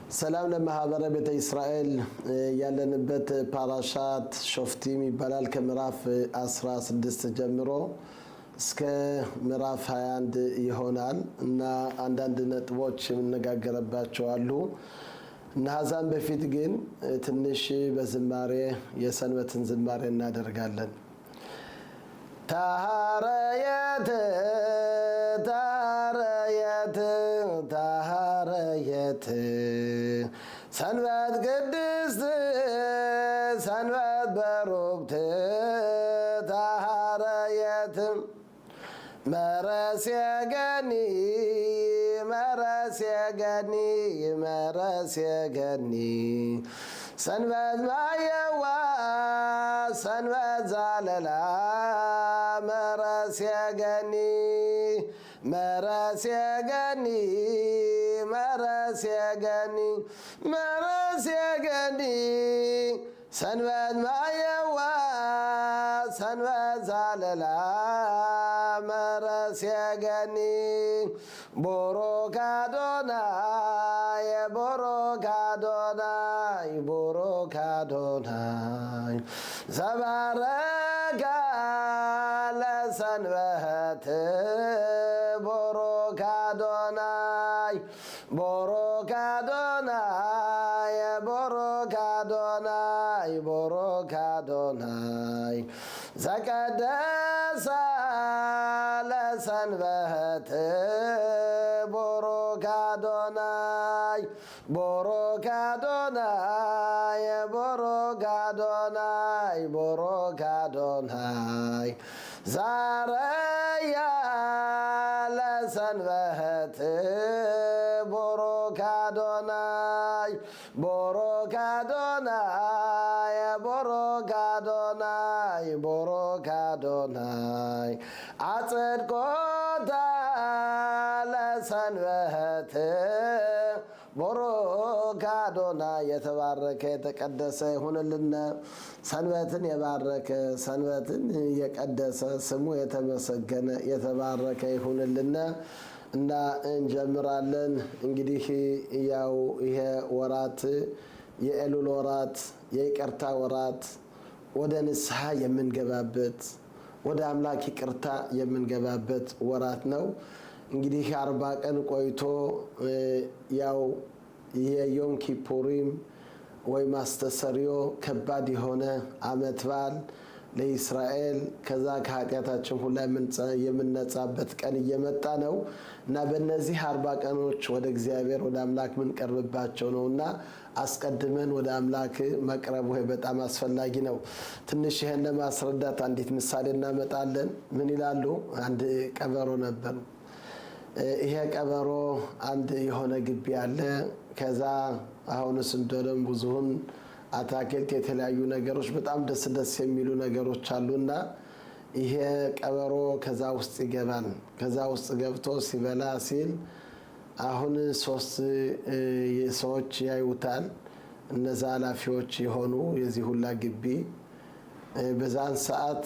ሰላም ለማህበረ ቤተ እስራኤል ያለንበት ፓራሻት ሾፍቲም ይባላል። ከምዕራፍ 16 ጀምሮ እስከ ምዕራፍ 21 ይሆናል እና አንዳንድ ነጥቦች የምንነጋገርባቸው አሉ። እና ከዛም በፊት ግን ትንሽ በዝማሬ የሰንበትን ዝማሬ እናደርጋለን። ታረየት ታረየት ታረየት ሰንበት ቅድስት ሰንበት በሩክት ታረየት መረስየገኒ መረስየገኒ መረስየገኒ ሰንበት ማየዋ ሰንበት ዛለላ መረስየገኒ መረስየገኒ መረስየገኒ መረስየገኒ ሰንበት ማየዋ ሰንበት ዛለላ መረስየገኒ ቡሩክ አዶናይ ቡሩክ አዶናይ ቡሩክ አዶናይ ዘባረከ ለሰንበት ቡሩክ አዶናይ ቡሩክ አዶናይ ቡሩክ አዶናይ ቡሩክ አዶናይ ዘቀደሰ ለሰንበት ቡሩክ አዶናይ ቡሩክ አዶናይ ቡሩክ አዶናይ ቡሩክ አዶናይ ዛረያ ለሰንበት ቡሩክ አዶናይ ቡሩክ አዶናይ ቡሩክ አዶናይ ቡሩክ አዶናይ አጽድቆታ ለሰንበት ቡሩክ አዶናይ የተባረከ የተቀደሰ ይሁንልን። ሰንበትን የባረከ ሰንበትን የቀደሰ ስሙ የተመሰገነ የተባረከ ይሁንልን እና እንጀምራለን። እንግዲህ ያው ይሄ ወራት የኤሉል ወራት የይቅርታ ወራት ወደ ንስሐ የምንገባበት ወደ አምላክ ይቅርታ የምንገባበት ወራት ነው። እንግዲህ 40 ቀን ቆይቶ ያው የዮም ኪፑሪም ወይ ማስተሰሪዮ ከባድ የሆነ አመት በዓል ለእስራኤል ከዛ ከኃጢአታችን ሁሉ የምንነጻበት ቀን እየመጣ ነው እና በእነዚህ 40 ቀኖች ወደ እግዚአብሔር ወደ አምላክ ምንቀርብባቸው ነውና አስቀድመን ወደ አምላክ መቅረብ በጣም አስፈላጊ ነው። ትንሽ ይሄን ለማስረዳት አንዲት ምሳሌ እናመጣለን። ምን ይላሉ? አንድ ቀበሮ ነበር። ይሄ ቀበሮ አንድ የሆነ ግቢ አለ። ከዛ አሁንስ እንደለም ብዙውን አታክልት የተለያዩ ነገሮች በጣም ደስ ደስ የሚሉ ነገሮች አሉና ይሄ ቀበሮ ከዛ ውስጥ ይገባል። ከዛ ውስጥ ገብቶ ሲበላ ሲል አሁን 3 ሰዎች ያዩታል። እነዛ ኃላፊዎች የሆኑ የዚህ ሁላ ግቢ በዛን ሰዓት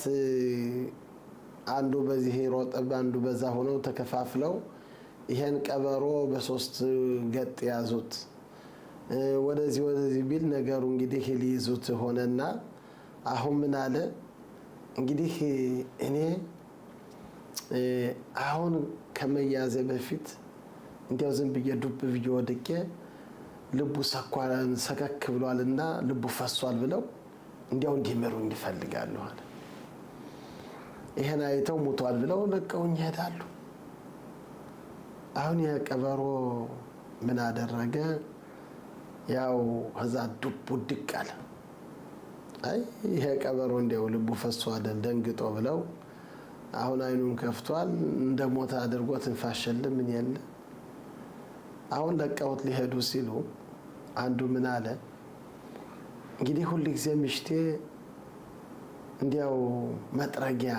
አንዱ በዚህ ሮጠብ አንዱ በዛ ሆነው ተከፋፍለው ይሄን ቀበሮ በ3 ገጥ ያዙት። ወደዚህ ቢል ነገሩ እንግዲህ ሊይዙት ሆነና አሁን ምን አለ እንግዲህ እኔ አሁን ከመያዘ በፊት እንዲያው ዝም ብዬ ዱብ ብዬ ወድቄ ልቡ ሰከክ ብሏልና ልቡ ፈሷል ብለው እንዲያው እንዲመሩኝ ይፈልጋሉ አለ። ይሄን አይተው ሙቷል ብለው ለቀውኝ ይሄዳሉ። አሁን የቀበሮ ምን አደረገ? ያው ከዛ ዱብ ውድቅ አለ። አይ ይሄ ቀበሮ እንዲያው ልቡ ፈሷ ደንግጦ ብለው አሁን አይኑን ከፍቷል እንደሞተ አድርጎ ትንፋሽልም ምን ያለ አሁን ለቀውት ሊሄዱ ሲሉ አንዱ ምን አለ እንግዲህ ሁሉ ጊዜ ምሽቴ እንዲያው መጥረጊያ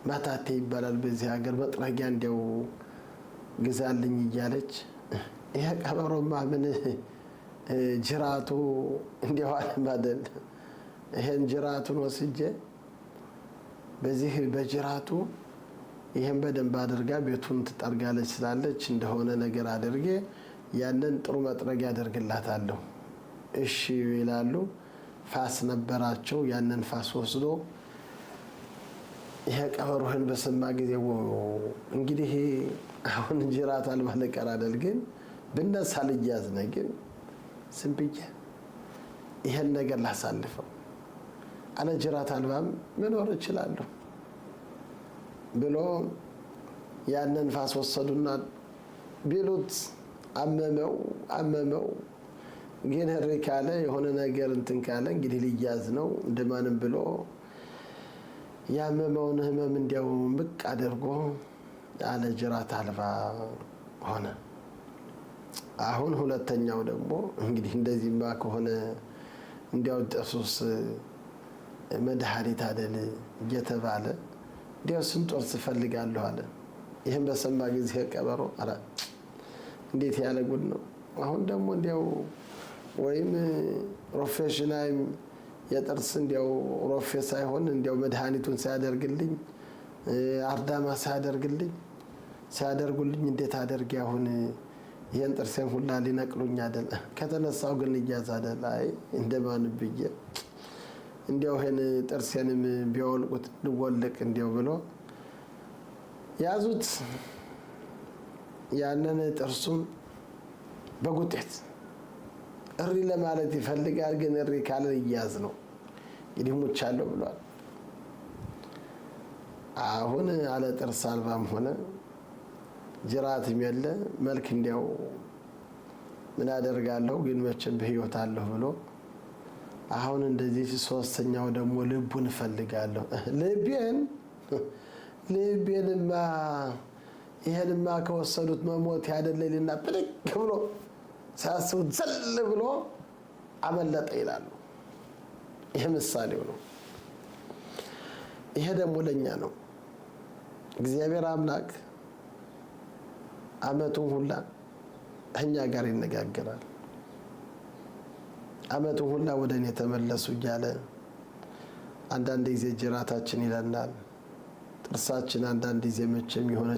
ማታቴ ይባላል በዚህ ሀገር መጥረጊያ እንዲያው ግዛልኝ እያለች ይሄ ቀበሮማ ምን ጅራቱ እንዲያው አለማደል ይሄን ጅራቱን ወስጄ በዚህ በጅራቱ ይሄን በደንብ አድርጋ ቤቱን ትጠርጋለች ስላለች እንደሆነ ነገር አድርጌ ያንን ጥሩ መጥረግ ያደርግላታለሁ። እሺ ይላሉ። ፋስ ነበራቸው። ያንን ፋስ ወስዶ ይሄ ቀበሮህን በሰማ ጊዜ እንግዲህ አሁን ጅራት አልባ ልቀር አይደል? ግን ብነሳ ልያዝ ነኝ። ግን ዝም ብዬ ይሄን ነገር ላሳልፈው አለ ጅራት አልባም መኖር እችላለሁ ብሎ ያንን ፋስ ወሰዱና ቢሉት አመመው። ግን ህሪ ካለ የሆነ ነገር እንትን ካለ እንግዲህ ልያዝ ነው እንደማንም ብሎ ያመመውን ህመም እንዲያው ምቅ አድርጎ ያለ ጅራት አልባ ሆነ። አሁን ሁለተኛው ደግሞ እንግዲህ እንደዚህማ ከሆነ እንዲያው ጥርሱስ መድኃኒት አይደል እየተባለ እንዲያው ስንጦር ትፈልጋለሁ አለ። ይህን በሰማ ጊዜ ቀበሮ አረ እንዴት ያለ ጉድ ነው! አሁን ደግሞ እንዲያው ወይም ፕሮፌሽናል የጥርስ እንዲያው ሮፌ ሳይሆን እንዲያው መድኃኒቱን ሳያደርግልኝ አርዳማ ሳያደርጉልኝ እንዴት አደርግ አሁን ይሄን ጥርሴን ሁላ ሊነቅሉኝ አይደል? ከተነሳው ግን ልያዝ አይደል? አይ እንደማን ብዬ እንዲያው ይሄን ጥርሴንም ቢያወልቁት ልወልቅ እንዲያው ብሎ ያዙት። ያንን ጥርሱን በጉጤት እሪ ለማለት ይፈልጋል። ግን እሪ ካለ ይያዝ ነው። እንግዲህ ሙቻለሁ ብሏል። አሁን አለ ጥርስ አልባም ሆነ ጅራትም የለ መልክ እንዲያው ምን አደርጋለሁ ግን መቼም በህይወት አለሁ ብሎ አሁን እንደዚህ ሶስተኛው ደግሞ ልቡን እፈልጋለሁ። ልቤንማ ይሄንማ ከወሰዱት መሞት ያደለልና ብድግ ብሎ ሳያስቡት ዘል ብሎ አመለጠ ይላሉ። ይሄ ምሳሌው ነው። ይሄ ደግሞ ለኛ ነው። እግዚአብሔር አምላክ አመቱን ሁላ እኛ ጋር ይነጋገራል። አመቱን ሁላ ወደ እኔ ተመለሱ እያለ አንዳንድ ጊዜ ጅራታችን ይለናል። ጥርሳችን አንዳንድ ጊዜ መቼም የሆነ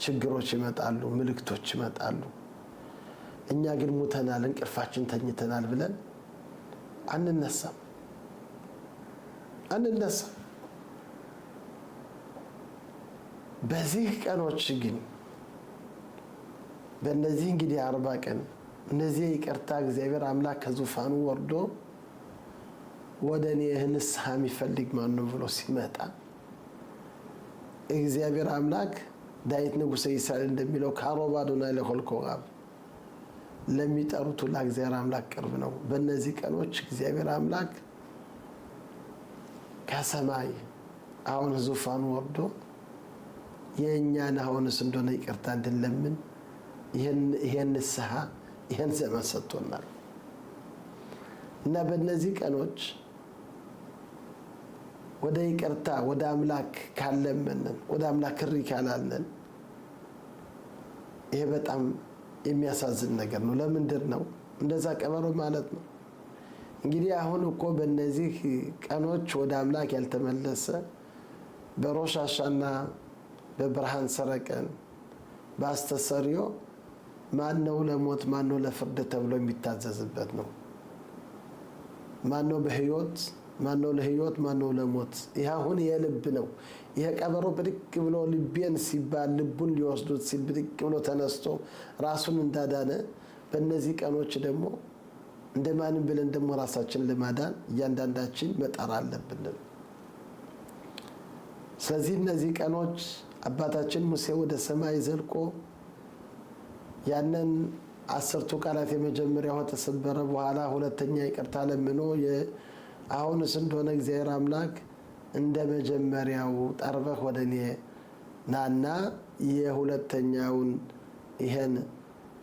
ችግሮች ይመጣሉ፣ ምልክቶች ይመጣሉ። እኛ ግን ሙተናል፣ እንቅልፋችን ተኝተናል ብለን አንነሳም። በዚህ ቀኖች ግን በእነዚህ እንግዲህ 40 ቀን እነዚህ ይቅርታ እግዚአብሔር አምላክ ከዙፋኑ ወርዶ ወደ እኔ ንስሐ የሚፈልግ ማን ነው ብሎ ሲመጣ እግዚአብሔር አምላክ ዳዊት ንጉሠ እስራኤል እንደሚለው ካሮብ አዶናይ ለኮል ኮከብ ለሚጠሩት ሁሉ እግዚአብሔር አምላክ ቅርብ ነው። በእነዚህ ቀኖች እግዚአብሔር አምላክ ከሰማይ አሁን ዙፋኑ ወርዶ የእኛን አሁንስ እንደሆነ ይቅርታ እንድንለምን ይሄን ንስሐ ይሄን ዘመን ሰጥቶናል እና በእነዚህ ቀኖች ወደ ይቅርታ ወደ አምላክ ካለመንን ወደ አምላክ እሪ ካላልን ይሄ በጣም የሚያሳዝን ነገር ነው። ለምንድን ነው እንደዛ ቀበሮ ማለት ነው? እንግዲህ አሁን እኮ በእነዚህ ቀኖች ወደ አምላክ ያልተመለሰ በሮሽ ሃሻና በብርሃን ሰረቀን በአስተሰርዮ ማነው ለሞት ማነው ለፍርድ ተብሎ የሚታዘዝበት ነው። ማነው በህይወት ማነው ለህይወት ማነው ለሞት? ይሄ አሁን የልብ ነው። ይሄ ቀበሮ ብድቅ ብሎ ልቤን ሲባል ልቡን ሊወስዱት ሲል ብድቅ ብሎ ተነስቶ ራሱን እንዳዳነ በእነዚህ ቀኖች ደግሞ እንደማንም ብለን ደግሞ ራሳችን ለማዳን እያንዳንዳችን መጣር አለብን። ስለዚህ እነዚህ ቀኖች አባታችን ሙሴ ወደ ሰማይ ዘልቆ ያንን 10ቱ ቃላት የመጀመሪያው ተሰበረ በኋላ ሁለተኛ ይቅርታ ለምኖ አሁንስ እንደሆነ እግዚአብሔር አምላክ እንደ መጀመሪያው ጠርበህ ወደ እኔ ናና የሁለተኛውን ይሄን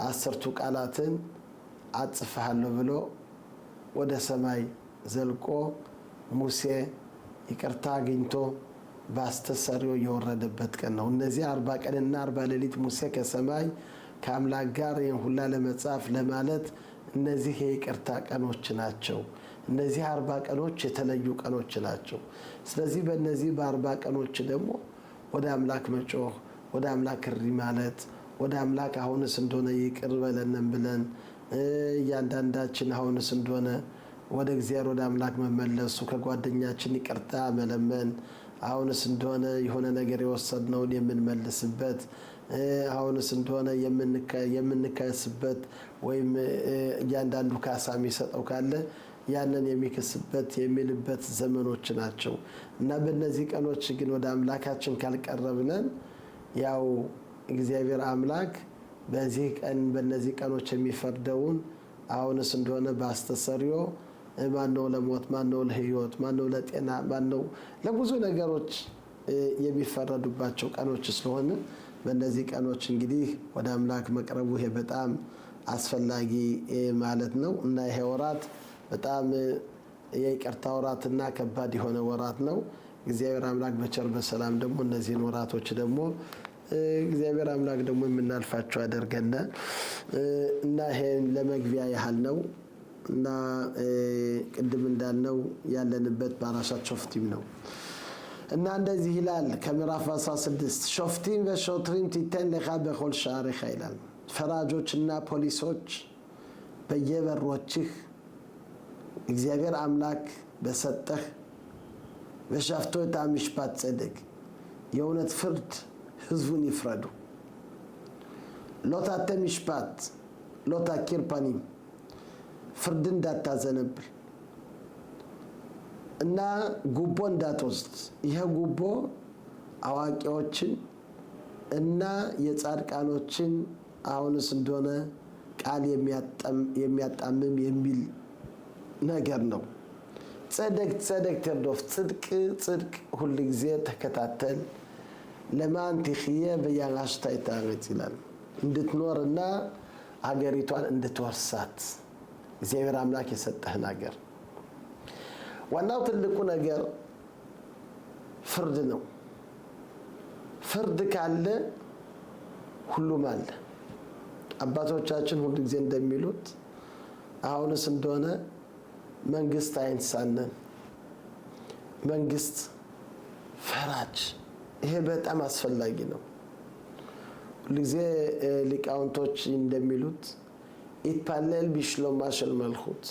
10ቱ ቃላትን አጽፋለሁ ብሎ ወደ ሰማይ ዘልቆ ሙሴ ይቅርታ አግኝቶ በአስተሰርዮ የወረደበት ቀን ነው። እነዚህ 40 ቀንና 40 ሌሊት ሙሴ ከሰማይ ከአምላክ ጋር ይህን ሁላ ለመጻፍ ለማለት እነዚህ የይቅርታ ቀኖች ናቸው። እነዚህ 40 ቀኖች የተለዩ ቀኖች ናቸው። ስለዚህ በእነዚህ በ40 ቀኖች ደግሞ ወደ አምላክ መጮህ፣ ወደ አምላክ እሪ ማለት፣ ወደ አምላክ አሁንስ እንደሆነ ይቅር በለንም ብለን እያንዳንዳችን አሁንስ እንደሆነ ወደ እግዚአብሔር ወደ አምላክ መመለሱ ከጓደኛችን ይቅርታ መለመን አሁንስ እንደሆነ የሆነ ነገር የወሰድነውን የምንመልስበት አሁንስ እንደሆነ የምንከስበት ወይም እያንዳንዱ ካሳ የሚሰጠው ካለ ያንን የሚከስበት የሚልበት ዘመኖች ናቸው እና በእነዚህ ቀኖች ግን ወደ አምላካችን ካልቀረብነን ያው እግዚአብሔር አምላክ በዚህ ቀን በእነዚህ ቀኖች የሚፈርደውን አሁንስ እንደሆነ በአስተሰሪዮ ማነው ለሞት ማነው ለሕይወት ማነው ለጤና ማነው ለብዙ ነገሮች የሚፈረዱባቸው ቀኖች ስለሆነ በእነዚህ ቀኖች እንግዲህ ወደ አምላክ መቅረቡ ይሄ በጣም አስፈላጊ ማለት ነው እና ይሄ ወራት በጣም የይቅርታ ወራትና ከባድ የሆነ ወራት ነው። እግዚአብሔር አምላክ በቸር በሰላም ደግሞ እነዚህን ወራቶች ደግሞ እግዚአብሔር አምላክ ደግሞ የምናልፋቸው ያደርገና እና ይሄን ለመግቢያ ያህል ነው እና ቅድም እንዳልነው ያለንበት ባራሻት ሾፍቲም ነው እና እንደዚህ ይላል ከምዕራፍ 16 ሾፍቲም ወሾትሪም ትተን ለኻ በכל ሻሪኻ ይላል። ፈራጆችና ፖሊሶች በየበሮችህ እግዚአብሔር አምላክ በሰጠህ በሻፍቶ ታምሽባት ጸደቅ የእውነት ፍርድ ህዝቡን ይፍረዱ። ሎታተ ሚሽፓት ሎታ ኪርፓኒም ፍርድ እንዳታዘነብል እና ጉቦ እንዳትወስድ። ይሄ ጉቦ አዋቂዎችን እና የጻድቃኖችን አሁንስ እንደሆነ ቃል የሚያጣምም የሚል ነገር ነው። ጸደቅ ጸደቅ ተርዶፍ ጽድቅ ሁሉ ጊዜ ተከታተል ለማን ትኽየ በያጋሽታ ይታረጽ ይላል። እንድትኖርና ሀገሪቷን እንድትወርሳት እግዚአብሔር አምላክ የሰጠህን ሀገር ዋናው ትልቁ ነገር ፍርድ ነው። ፍርድ ካለ ሁሉም አለ። አባቶቻችን ሁሉ ጊዜ እንደሚሉት አሁንስ እንደሆነ መንግስት አይንሳነን፣ መንግስት ፈራጅ ይሄ በጣም አስፈላጊ ነው። ሁሉ ጊዜ ሊቃውንቶች እንደሚሉት ይትፓለል ቢሽሎማ ሸል መልኩት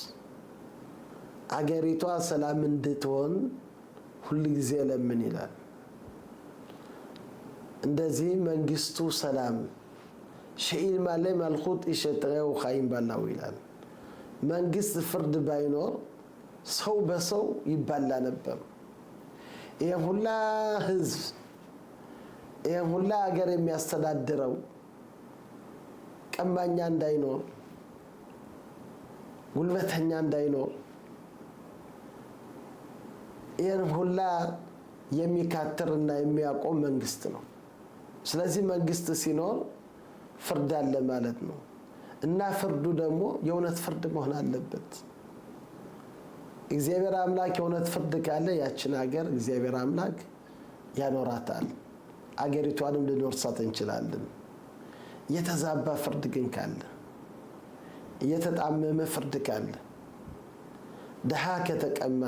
አገሪቷ ሰላም እንድትሆን ሁሉ ጊዜ ለምን ይላል። እንደዚህ መንግስቱ ሰላም ሸኢል ማለ መልኩት ይሸጥረው ኻይም ባላው ይላል። መንግስት ፍርድ ባይኖር ሰው በሰው ይባላ ነበር። ይሄ ሁላ ህዝብ ይሄ ሁላ ሀገር የሚያስተዳድረው ቀማኛ እንዳይኖር ጉልበተኛ እንዳይኖር ይሄን ሁላ የሚካተርና የሚያቆም መንግስት ነው። ስለዚህ መንግስት ሲኖር ፍርድ አለ ማለት ነው እና ፍርዱ ደግሞ የእውነት ፍርድ መሆን አለበት። እግዚአብሔር አምላክ የእውነት ፍርድ ካለ ያችን ሀገር እግዚአብሔር አምላክ ያኖራታል። አገሪቷንም ልንወርሳት እንችላለን። የተዛባ ፍርድ ግን ካለ የተጣመመ ፍርድ ካለ ድሃ ከተቀማ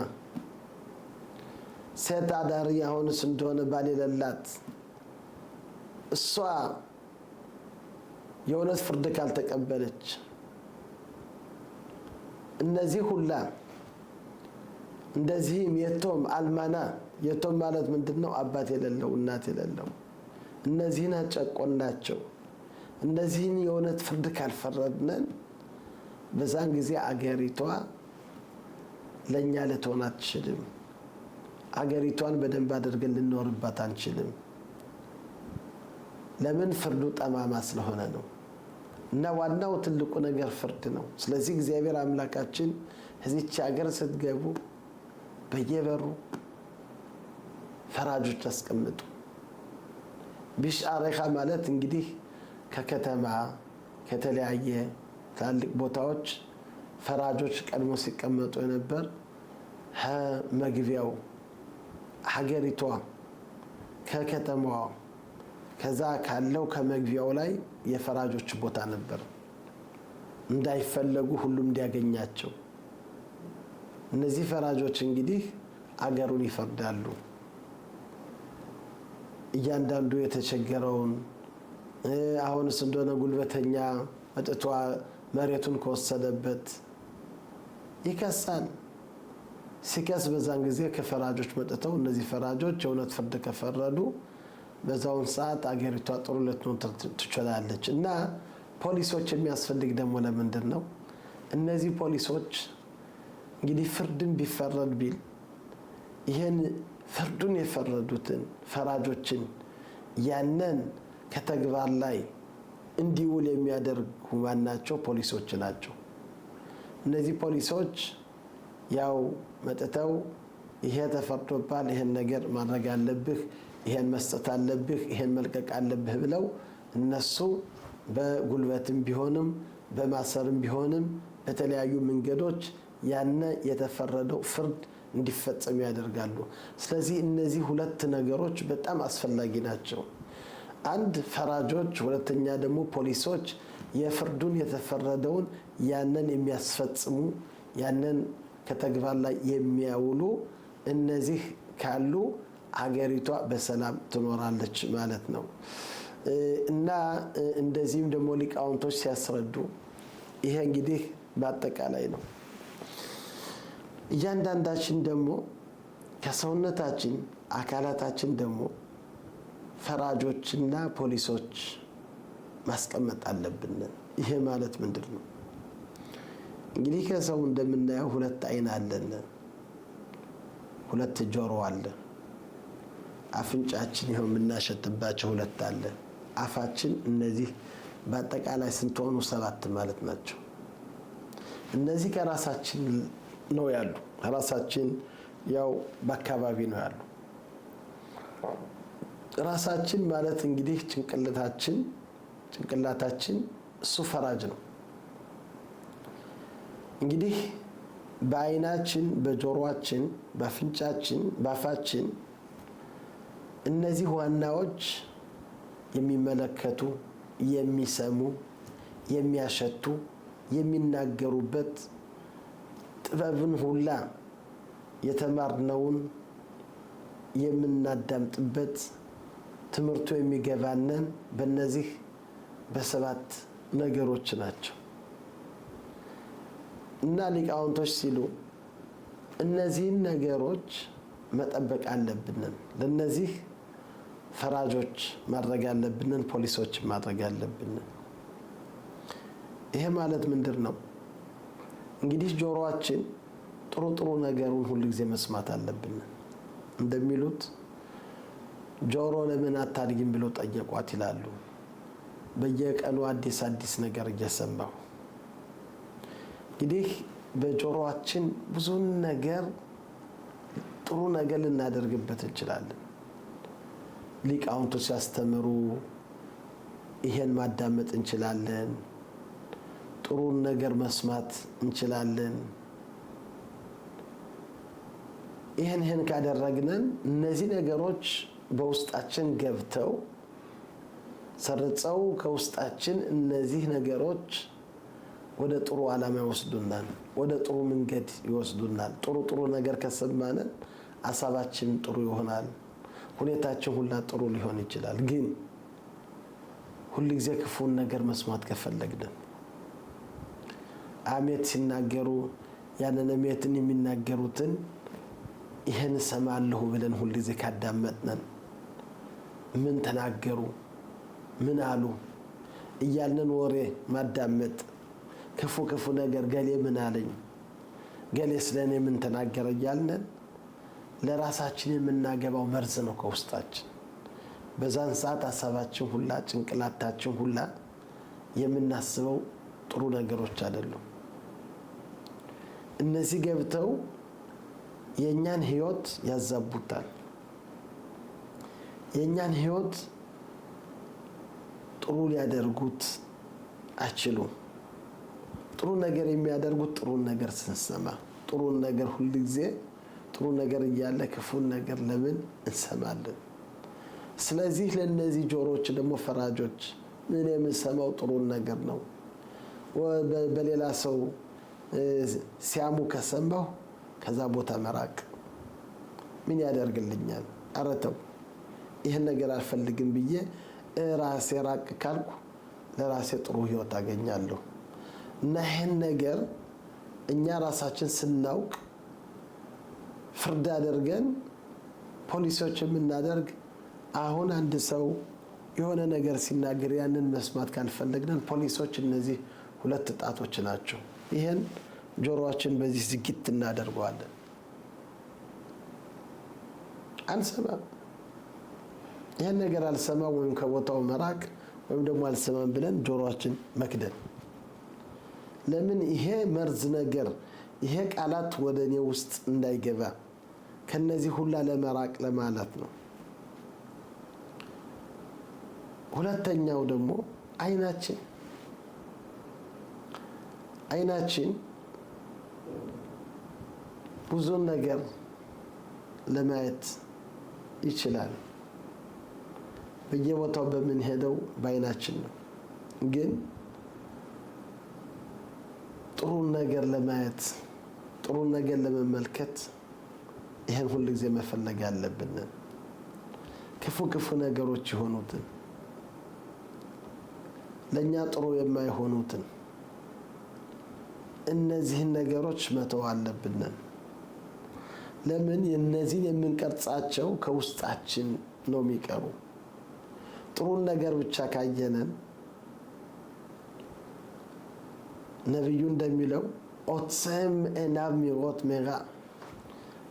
ሴት አዳሪ አሁንስ እንደሆነ ባል የሌላት እሷ የእውነት ፍርድ ካልተቀበለች እነዚህ ሁላ እንደዚህም የቶም አልማና የቶም ማለት ምንድነው? አባት የሌለው እናት የሌለው እነዚህን አጨቆናቸው። እነዚህን የእውነት ፍርድ ካልፈረድነን በዛን ጊዜ አገሪቷ ለኛ ልትሆን አትችልም። አገሪቷን በደንብ አድርገን ልንኖርባት አንችልም። ለምን? ፍርዱ ጠማማ ስለሆነ ነው እና ዋናው ትልቁ ነገር ፍርድ ነው። ስለዚህ እግዚአብሔር አምላካችን እዚች ሀገር ስትገቡ በየበሩ ፈራጆች አስቀምጡ። ቢሽአሬኻ ማለት እንግዲህ ከከተማ ከተለያየ ትላልቅ ቦታዎች ፈራጆች ቀድሞ ሲቀመጡ የነበር መግቢያው ሀገሪቷ ከከተማዋ ከዛ ካለው ከመግቢያው ላይ የፈራጆች ቦታ ነበር፣ እንዳይፈለጉ ሁሉም እንዲያገኛቸው። እነዚህ ፈራጆች እንግዲህ አገሩን ይፈርዳሉ። እያንዳንዱ የተቸገረውን አሁንስ እንደሆነ ጉልበተኛ መጥቷ መሬቱን ከወሰደበት ይከሳል። ሲከስ በዛን ጊዜ ከፈራጆች መጥተው እነዚህ ፈራጆች የእውነት ፍርድ ከፈረዱ በዛውን ሰዓት አገሪቷ ጥሩ ልትሆን ትችላለች። እና ፖሊሶች የሚያስፈልግ ደግሞ ለምንድን ነው? እነዚህ ፖሊሶች እንግዲህ ፍርድን ቢፈረድ ቢል ይህን ፍርዱን የፈረዱትን ፈራጆችን ያንን ከተግባር ላይ እንዲውል የሚያደርጉ ማናቸው? ፖሊሶች ናቸው። እነዚህ ፖሊሶች ያው መጥተው ይሄ ተፈርዶባል፣ ይሄን ነገር ማድረግ አለብህ፣ ይሄን መስጠት አለብህ፣ ይሄን መልቀቅ አለብህ ብለው እነሱ በጉልበትም ቢሆንም በማሰርም ቢሆንም በተለያዩ መንገዶች ያነ የተፈረደው ፍርድ እንዲፈጸም ያደርጋሉ። ስለዚህ እነዚህ ሁለት ነገሮች በጣም አስፈላጊ ናቸው። አንድ ፈራጆች፣ ሁለተኛ ደግሞ ፖሊሶች የፍርዱን የተፈረደውን ያንን የሚያስፈጽሙ ያንን ከተግባር ላይ የሚያውሉ እነዚህ ካሉ አገሪቷ በሰላም ትኖራለች ማለት ነው። እና እንደዚህም ደግሞ ሊቃውንቶች ሲያስረዱ ይሄ እንግዲህ በአጠቃላይ ነው። እያንዳንዳችን ደግሞ ከሰውነታችን አካላታችን ደግሞ ፈራጆችና ፖሊሶች ማስቀመጥ አለብን። ይሄ ማለት ምንድን ነው? እንግዲህ ከሰው እንደምናየው ሁለት አይን አለን፣ ሁለት ጆሮ አለ፣ አፍንጫችን ይኸው የምናሸትባቸው ሁለት አለ፣ አፋችን። እነዚህ በአጠቃላይ ስንት ሆኑ? 7 ማለት ናቸው። እነዚህ ከራሳችን ነው ያሉ። ራሳችን ያው በአካባቢ ነው ያሉ። ራሳችን ማለት እንግዲህ ጭንቅላታችን እሱ ፈራጅ ነው። እንግዲህ በአይናችን፣ በጆሮአችን፣ በአፍንጫችን፣ በአፋችን እነዚህ ዋናዎች የሚመለከቱ፣ የሚሰሙ፣ የሚያሸቱ፣ የሚናገሩበት ጥበብን ሁላ የተማርነውን የምናዳምጥበት ትምህርቱ የሚገባነን በእነዚህ በ7 ነገሮች ናቸው። እና ሊቃውንቶች ሲሉ እነዚህን ነገሮች መጠበቅ አለብንን። ለነዚህ ፈራጆች ማድረግ አለብንን፣ ፖሊሶች ማድረግ አለብንን። ይሄ ማለት ምንድን ነው? እንግዲህ ጆሮአችን ጥሩ ነገሩን ሁሉ ጊዜ መስማት አለብን። እንደሚሉት ጆሮ ለምን አታድግም ብለው ጠየቋት ይላሉ። በየቀኑ አዲስ ነገር እየሰማሁ እንግዲህ በጆሮአችን ብዙ ነገር ጥሩ ነገር ልናደርግበት እንችላለን። ሊቃውንቱ ሲያስተምሩ ይሄን ማዳመጥ እንችላለን። ጥሩ ነገር መስማት እንችላለን። ይሄን ካደረግነን እነዚህ ነገሮች በውስጣችን ገብተው ሰርጸው ከውስጣችን እነዚህ ነገሮች ወደ ጥሩ ዓላማ ይወስዱናል፣ ወደ ጥሩ መንገድ ይወስዱናል። ጥሩ ነገር ከሰማነን ሐሳባችን ጥሩ ይሆናል፣ ሁኔታችን ሁላ ጥሩ ሊሆን ይችላል። ግን ሁሉ ጊዜ ክፉን ነገር መስማት ከፈለግን አሜት ሲናገሩ ያንን አሜትን የሚናገሩትን ይሄን ሰማለሁ ብለን ሁሉ ጊዜ ካዳመጥነን ምን ተናገሩ፣ ምን አሉ እያልን ወሬ ማዳመጥ፣ ክፉ ነገር ገሌ ምን አለኝ፣ ገሌ ስለኔ ምን ተናገረ እያልን ለራሳችን የምናገባው መርዝ ነው ከውስጣችን። በዛን ሰዓት ሐሳባችን ሁላ ጭንቅላታችን ሁላ የምናስበው ጥሩ ነገሮች አይደሉም። እነዚህ ገብተው የኛን ህይወት ያዛቡታል። የኛን ህይወት ጥሩ ሊያደርጉት አይችሉም። ጥሩ ነገር የሚያደርጉት ጥሩ ነገር ስንሰማ፣ ጥሩ ነገር ሁሉ ጊዜ ጥሩ ነገር እያለ ክፉን ነገር ለምን እንሰማለን? ስለዚህ ለነዚህ ጆሮዎች ደግሞ ፈራጆች ምን የምንሰማው ጥሩ ነገር ነው። በሌላ ሰው ሲያሙ ከሰማሁ ከዛ ቦታ መራቅ ምን ያደርግልኛል? አረተው ይሄን ነገር አልፈልግም ብዬ ራሴ ራቅ ካልኩ ለራሴ ጥሩ ህይወት አገኛለሁ። እና ይሄን ነገር እኛ ራሳችን ስናውቅ ፍርድ አድርገን ፖሊሶች የምናደርግ አሁን አንድ ሰው የሆነ ነገር ሲናገር ያንን መስማት ካልፈለግን ፖሊሶች እነዚህ ሁለት ጣቶች ናቸው። ይሄን ጆሮአችን በዚህ ዝግት እናደርገዋለን፣ አንሰማም። ይሄን ነገር አልሰማም ወይም ከቦታው መራቅ ወይም ደግሞ አልሰማም ብለን ጆሮአችን መክደን። ለምን? ይሄ መርዝ ነገር ይሄ ቃላት ወደ እኔ ውስጥ እንዳይገባ ከነዚህ ሁላ ለመራቅ ለማለት ነው። ሁለተኛው ደግሞ አይናችን ብዙ ነገር ለማየት ይችላል። በየቦታው በምንሄደው በአይናችን ነው። ግን ጥሩ ነገር ለማየት ጥሩ ነገር ለመመልከት ይሄን ሁሉ ጊዜ መፈለግ ያለብን። ክፉ ነገሮች የሆኑትን ለኛ ጥሩ የማይሆኑትን እነዚህን ነገሮች መተው አለብን። ለምን? እነዚህን የምንቀርጻቸው ከውስጣችን ነው የሚቀሩ። ጥሩ ነገር ብቻ ካየነን ነብዩ እንደሚለው ኦትሰም ኤናብ ሚሮት ሜጋ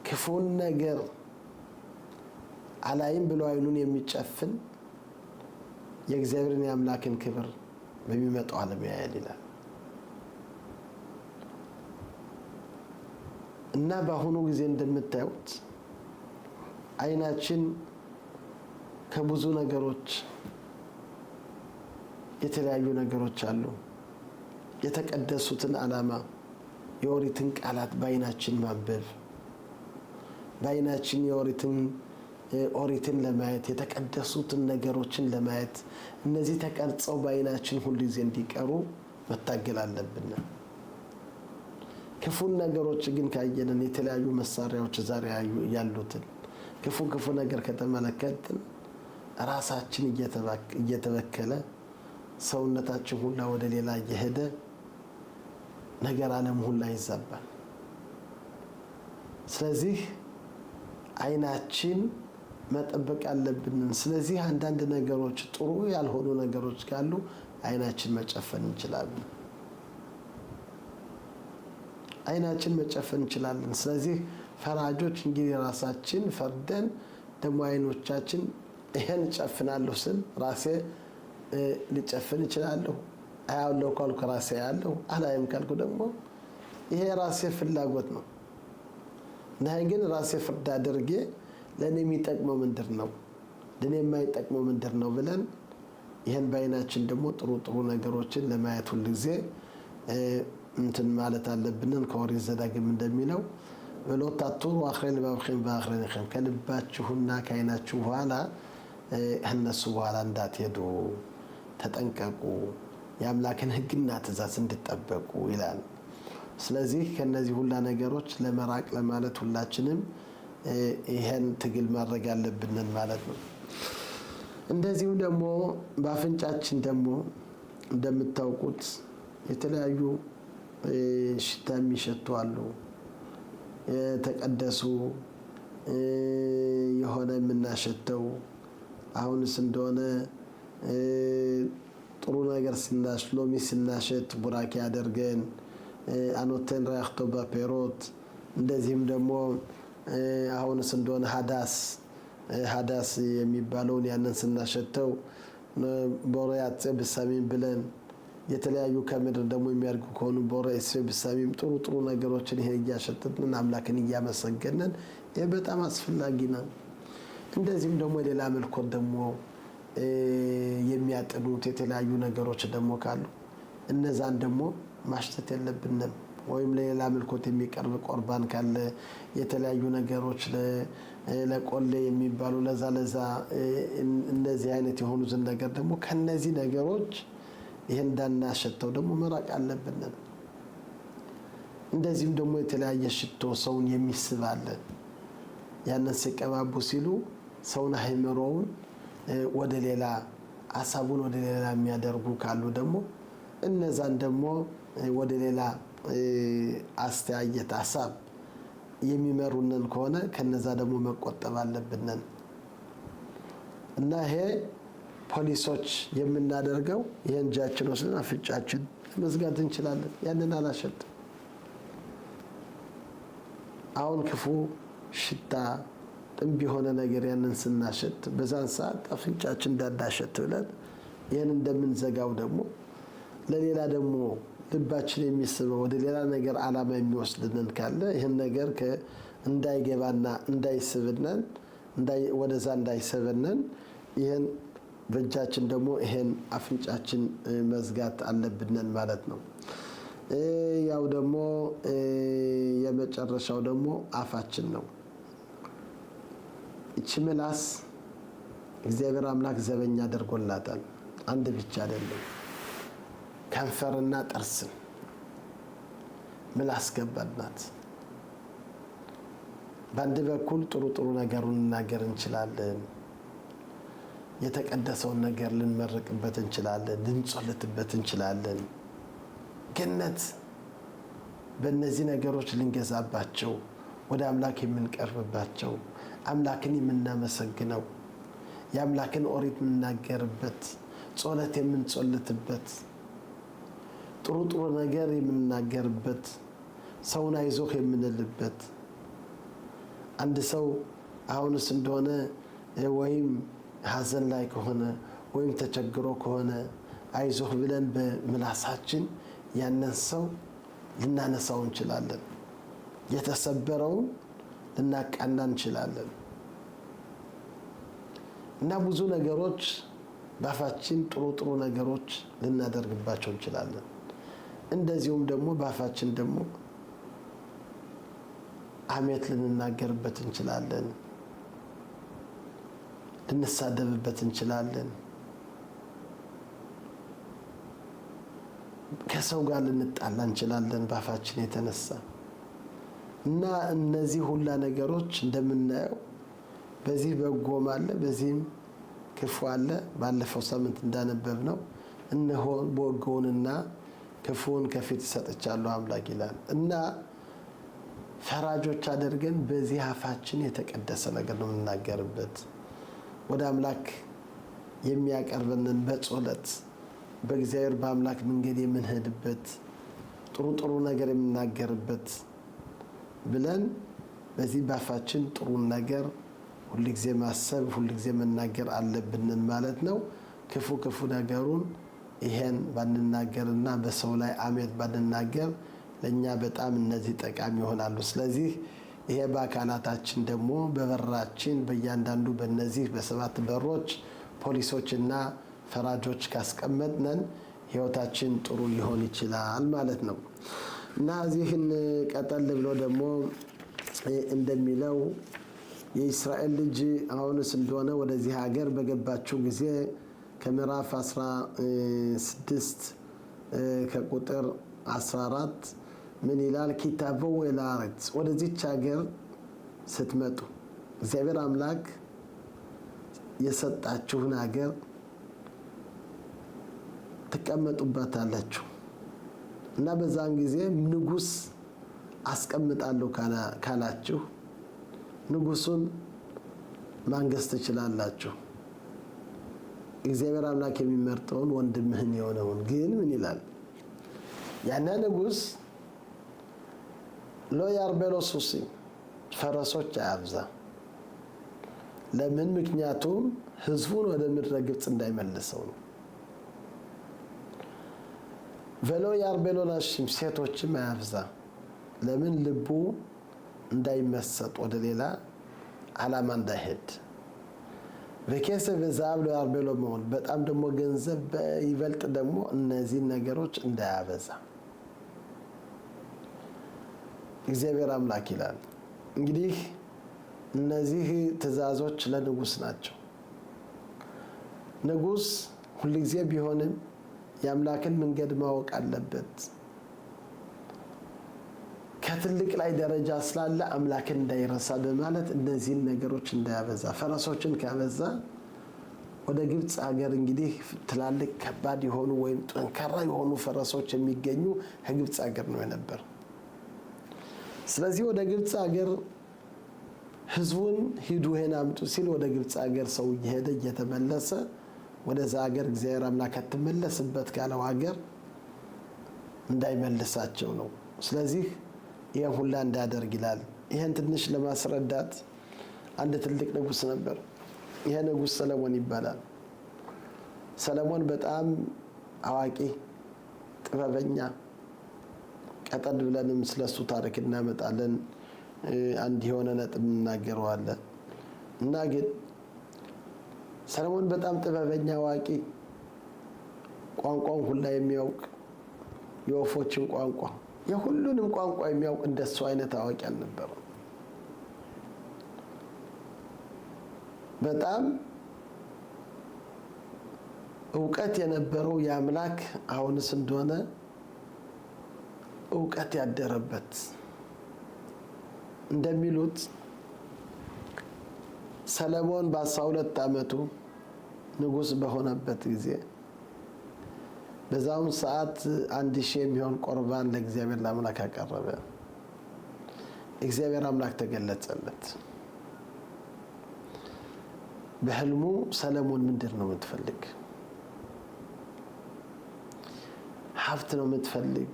ክፉን ነገር አላይም ብሎ አይኑን የሚጨፍን የእግዚአብሔርን የአምላክን ክብር በሚመጣው ዓለም ያያል ይላል። እና በአሁኑ ጊዜ እንደምታዩት አይናችን ከብዙ ነገሮች የተለያዩ ነገሮች አሉ። የተቀደሱትን ዓላማ የኦሪትን ቃላት በአይናችን ማንበብ፣ በአይናችን ኦሪትን ለማየት የተቀደሱትን ነገሮችን ለማየት እነዚህ ተቀርጸው በአይናችን ሁሉ ጊዜ እንዲቀሩ መታገል አለብን። ክፉን ነገሮች ግን ካየንን የተለያዩ መሳሪያዎች ዛሬ ያሉትን ክፉ ነገር ከተመለከትን ራሳችን እየተበከለ ሰውነታችን ሁላ ወደ ሌላ እየሄደ ነገር ዓለም ሁላ ይዛባል። ስለዚህ አይናችን መጠበቅ አለብን። ስለዚህ አንዳንድ ነገሮች ጥሩ ያልሆኑ ነገሮች ካሉ አይናችን መጨፈን እንችላለን። ስለዚህ ፈራጆች እንግዲህ ራሳችን ፈርደን ደግሞ አይኖቻችን ይሄን ጨፍናለሁ ስል ራሴ ልጨፍን እችላለሁ። አያለው ካልኩ ራሴ ያለው አላይም ካልኩ ደግሞ ይሄ ራሴ ፍላጎት ነው። ናይ ግን ራሴ ፍርድ አድርጌ ለኔ የሚጠቅመው ምንድነው ለኔ የማይጠቅመው ምንድነው ብለን ይሄን በአይናችን ደግሞ ጥሩ ነገሮችን ለማየት ሁሉ ጊዜ እንትን ማለት አለብን። ከኦሪት ዘዳግም እንደሚለው ወለታቱሩ አኽረን ባብኺን ባኽረን ከልባችሁና ከአይናችሁ በኋላ እነሱ በኋላ እንዳትሄዱ ተጠንቀቁ፣ የአምላክን ሕግና ትእዛዝ እንድትጠብቁ ይላል። ስለዚህ ከነዚህ ሁላ ነገሮች ለመራቅ ለማለት ሁላችንም ይሄን ትግል ማድረግ አለብን ማለት ነው። እንደዚሁ ደግሞ በአፍንጫችን ደግሞ እንደምታውቁት የተለያዩ ሽታ የሚሸቱ አሉ። የተቀደሱ የሆነ የምናሸተው አሁንስ እንደሆነ ጥሩ ነገር ሎሚ ስናሸት ቡራኬ አድርገን አኖተን ራያክቶ በፔሮት እንደዚህም ደግሞ አሁንስ እንደሆነ ሀዳስ የሚባለውን ያንን ስናሸተው ቦሪያት ብሳሚን ብለን የተለያዩ ከምድር ደግሞ የሚያርጉ ከሆኑ ቦሪያት ብሳሚም ጥሩ ነገሮችን ይሄ እያሸተትን አምላክን እያመሰገንን ይሄ በጣም አስፈላጊ ነው። እንደዚህም ደግሞ ሌላ መልኮት ደግሞ የሚያጥኑት የተለያዩ ነገሮች ደግሞ ካሉ እነዛን ደግሞ ማሽተት የለብንም። ወይም ለሌላ መልኮት የሚቀርብ ቁርባን ካለ የተለያዩ ነገሮች ለቆሌ የሚባሉ ለዛ እነዚህ አይነት የሆኑ ነገር ደግሞ ከነዚህ ነገሮች ይሄን እንዳናሸተው ደግሞ መራቅ አለብን። እንደዚህም ደግሞ የተለያየ ሽቶ ሰውን የሚስብ አለ። ያንን ሲቀባቡ ሲሉ ሰውን አይምሮውን ወደ ሌላ ሀሳቡን ወደ ሌላ የሚያደርጉ ካሉ ደግሞ እነዛን ደግሞ ወደ ሌላ አስተያየት ሀሳብ የሚመሩንን ከሆነ ከነዛ ደግሞ መቆጠብ አለብንን እና ይሄ ፖሊሶች የምናደርገው ይሄን እጃችን ወስደን አፍንጫችን መዝጋት እንችላለን። ያንን አላሸት አሁን ክፉ ሽታ ጥንብ የሆነ ነገር ያንን ስናሸት በዛን ሰዓት አፍንጫችን እንዳዳሸት ብለን ይሄን እንደምንዘጋው ደግሞ ለሌላ ደግሞ ልባችን የሚስበው ወደ ሌላ ነገር ዓላማ የሚወስድንን ካለ ይሄን ነገር እንዳይገባና እንዳይስብነን ወደዛ እንዳይስብነን ይሄን በእጃችን ደግሞ ይሄን አፍንጫችን መዝጋት አለብንን ማለት ነው። ያው ደግሞ የመጨረሻው ደግሞ አፋችን ነው። እቺ ምላስ እግዚአብሔር አምላክ ዘበኛ አድርጎላታል። አንድ ብቻ አይደለም፣ ከንፈርና ጥርስን ምላስ ገባናት። በአንድ በኩል ጥሩ ነገሩን ልናገር እንችላለን። የተቀደሰውን ነገር ልንመርቅበት እንችላለን፣ ልንጾልትበት እንችላለን። ገነት በእነዚህ ነገሮች ልንገዛባቸው፣ ወደ አምላክ የምንቀርብባቸው፣ አምላክን የምናመሰግነው፣ የአምላክን ኦሪት የምናገርበት፣ ጾለት የምንጾልትበት፣ ጥሩ ነገር የምንናገርበት፣ ሰውን አይዞህ የምንልበት። አንድ ሰው አሁንስ እንደሆነ ወይም ሀዘን ላይ ከሆነ ወይም ተቸግሮ ከሆነ አይዞህ ብለን በምላሳችን ያንን ሰው ልናነሳው እንችላለን። የተሰበረውን ልናቃና እንችላለን እና ብዙ ነገሮች በአፋችን ጥሩ ነገሮች ልናደርግባቸው እንችላለን። እንደዚሁም ደግሞ በአፋችን ደግሞ ሐሜት ልንናገርበት እንችላለን፣ ልንሳደብበት እንችላለን፣ ከሰው ጋር ልንጣላ እንችላለን በአፋችን የተነሳ እና እነዚህ ሁላ ነገሮች እንደምናየው በዚህ በጎም አለ፣ በዚህም ክፉ አለ። ባለፈው ሳምንት እንዳነበብነው እነሆ በጎውንና ክፉውን ከፊት ሰጥቻለሁ አምላክ ይላል እና ፈራጆች አድርገን በዚህ አፋችን የተቀደሰ ነገር ነው የምናገርበት። ወደ አምላክ የሚያቀርበንን በጸሎት በእግዚአብሔር በአምላክ መንገድ የምንሄድበት ጥሩ ነገር የምናገርበት ብለን በዚህ ባፋችን ጥሩ ነገር ሁልጊዜ ማሰብ ሁልጊዜ መናገር አለብንን ማለት ነው። ክፉ ነገሩን ይሄን ባንናገርና በሰው ላይ ሐሜት ባንናገር ለኛ በጣም እነዚህ ጠቃሚ ይሆናሉ። ስለዚህ ይሄ በአካላታችን ደግሞ በበራችን በእያንዳንዱ በእነዚህ በሰባት በሮች ፖሊሶችና ፈራጆች ካስቀመጥነን ህይወታችን ጥሩ ሊሆን ይችላል ማለት ነው እና እዚህን ቀጠል ብሎ ደግሞ እንደሚለው የእስራኤል ልጅ አሁንስ እንደሆነ ወደዚህ ሀገር በገባችው ጊዜ ከምዕራፍ 16 ከቁጥር 14 ምን ይላል? ኪታበው ወላረት ወደዚች ሀገር ስትመጡ እግዚአብሔር አምላክ የሰጣችሁን ሀገር ትቀመጡበታላችሁ እና በዛን ጊዜ ንጉስ አስቀምጣለሁ ካላችሁ ንጉሱን ማንገስ ትችላላችሁ። እግዚአብሔር አምላክ የሚመርጠውን ወንድምህን የሆነውን ግን ምን ይላል? ያና ንጉስ ሎ ያርበሎ ሱሲ ፈረሶች አያብዛ። ለምን? ምክንያቱም ህዝቡን ወደ ምድረ ግብጽ እንዳይመልሰው ነው። ቬሎ ያርበሎ ናሽም ሴቶችም አያብዛ። ለምን? ልቡ እንዳይመሰጥ ወደ ሌላ ዓላማ እንዳይሄድ። በከሰብ በዛብ ሎ ያርበሎ መሆን በጣም ደግሞ ገንዘብ በይበልጥ ደግሞ እነዚህ ነገሮች እንዳያበዛ እግዚአብሔር አምላክ ይላል። እንግዲህ እነዚህ ትእዛዞች ለንጉስ ናቸው። ንጉስ ሁልጊዜ ቢሆንም የአምላክን መንገድ ማወቅ አለበት። ከትልቅ ላይ ደረጃ ስላለ አምላክን እንዳይረሳ በማለት እነዚህን ነገሮች እንዳያበዛ። ፈረሶችን ካበዛ ወደ ግብፅ ሀገር እንግዲህ ትላልቅ ከባድ የሆኑ ወይም ጠንካራ የሆኑ ፈረሶች የሚገኙ ከግብፅ ሀገር ነው የነበር። ስለዚህ ወደ ግብፅ ሀገር ህዝቡን ሂዱ ሄና አምጡ ሲል ወደ ግብፅ ሀገር ሰው እየሄደ እየተመለሰ ወደዛ ሀገር እግዚአብሔር አምላክ ከተመለስበት ካለው ሀገር እንዳይመልሳቸው ነው። ስለዚህ ይሄን ሁላ እንዳደርግ ይላል። ይሄን ትንሽ ለማስረዳት አንድ ትልቅ ንጉስ ነበር። ይሄ ንጉስ ሰለሞን ይባላል። ሰለሞን በጣም አዋቂ ጥበበኛ፣ ቀጠል ብለንም ስለሱ ታሪክ እናመጣለን። አንድ የሆነ ነጥብ እናገረዋለን እና ግን ሰለሞን በጣም ጥበበኛ አዋቂ፣ ቋንቋውን ሁላ የሚያውቅ የወፎችን ቋንቋ የሁሉንም ቋንቋ የሚያውቅ እንደሱ አይነት አዋቂ አልነበረም። በጣም እውቀት የነበረው የአምላክ አሁንስ እንደሆነ እውቀት ያደረበት እንደሚሉት ሰለሞን በ12 ዓመቱ ንጉስ በሆነበት ጊዜ በዛው ሰዓት 1000 የሚሆን ቁርባን ለእግዚአብሔር ለአምላክ አቀረበ። እግዚአብሔር አምላክ ተገለጸለት። በህልሙ ሰለሞን ምንድን ነው የምትፈልግ? ሀብት ነው የምትፈልግ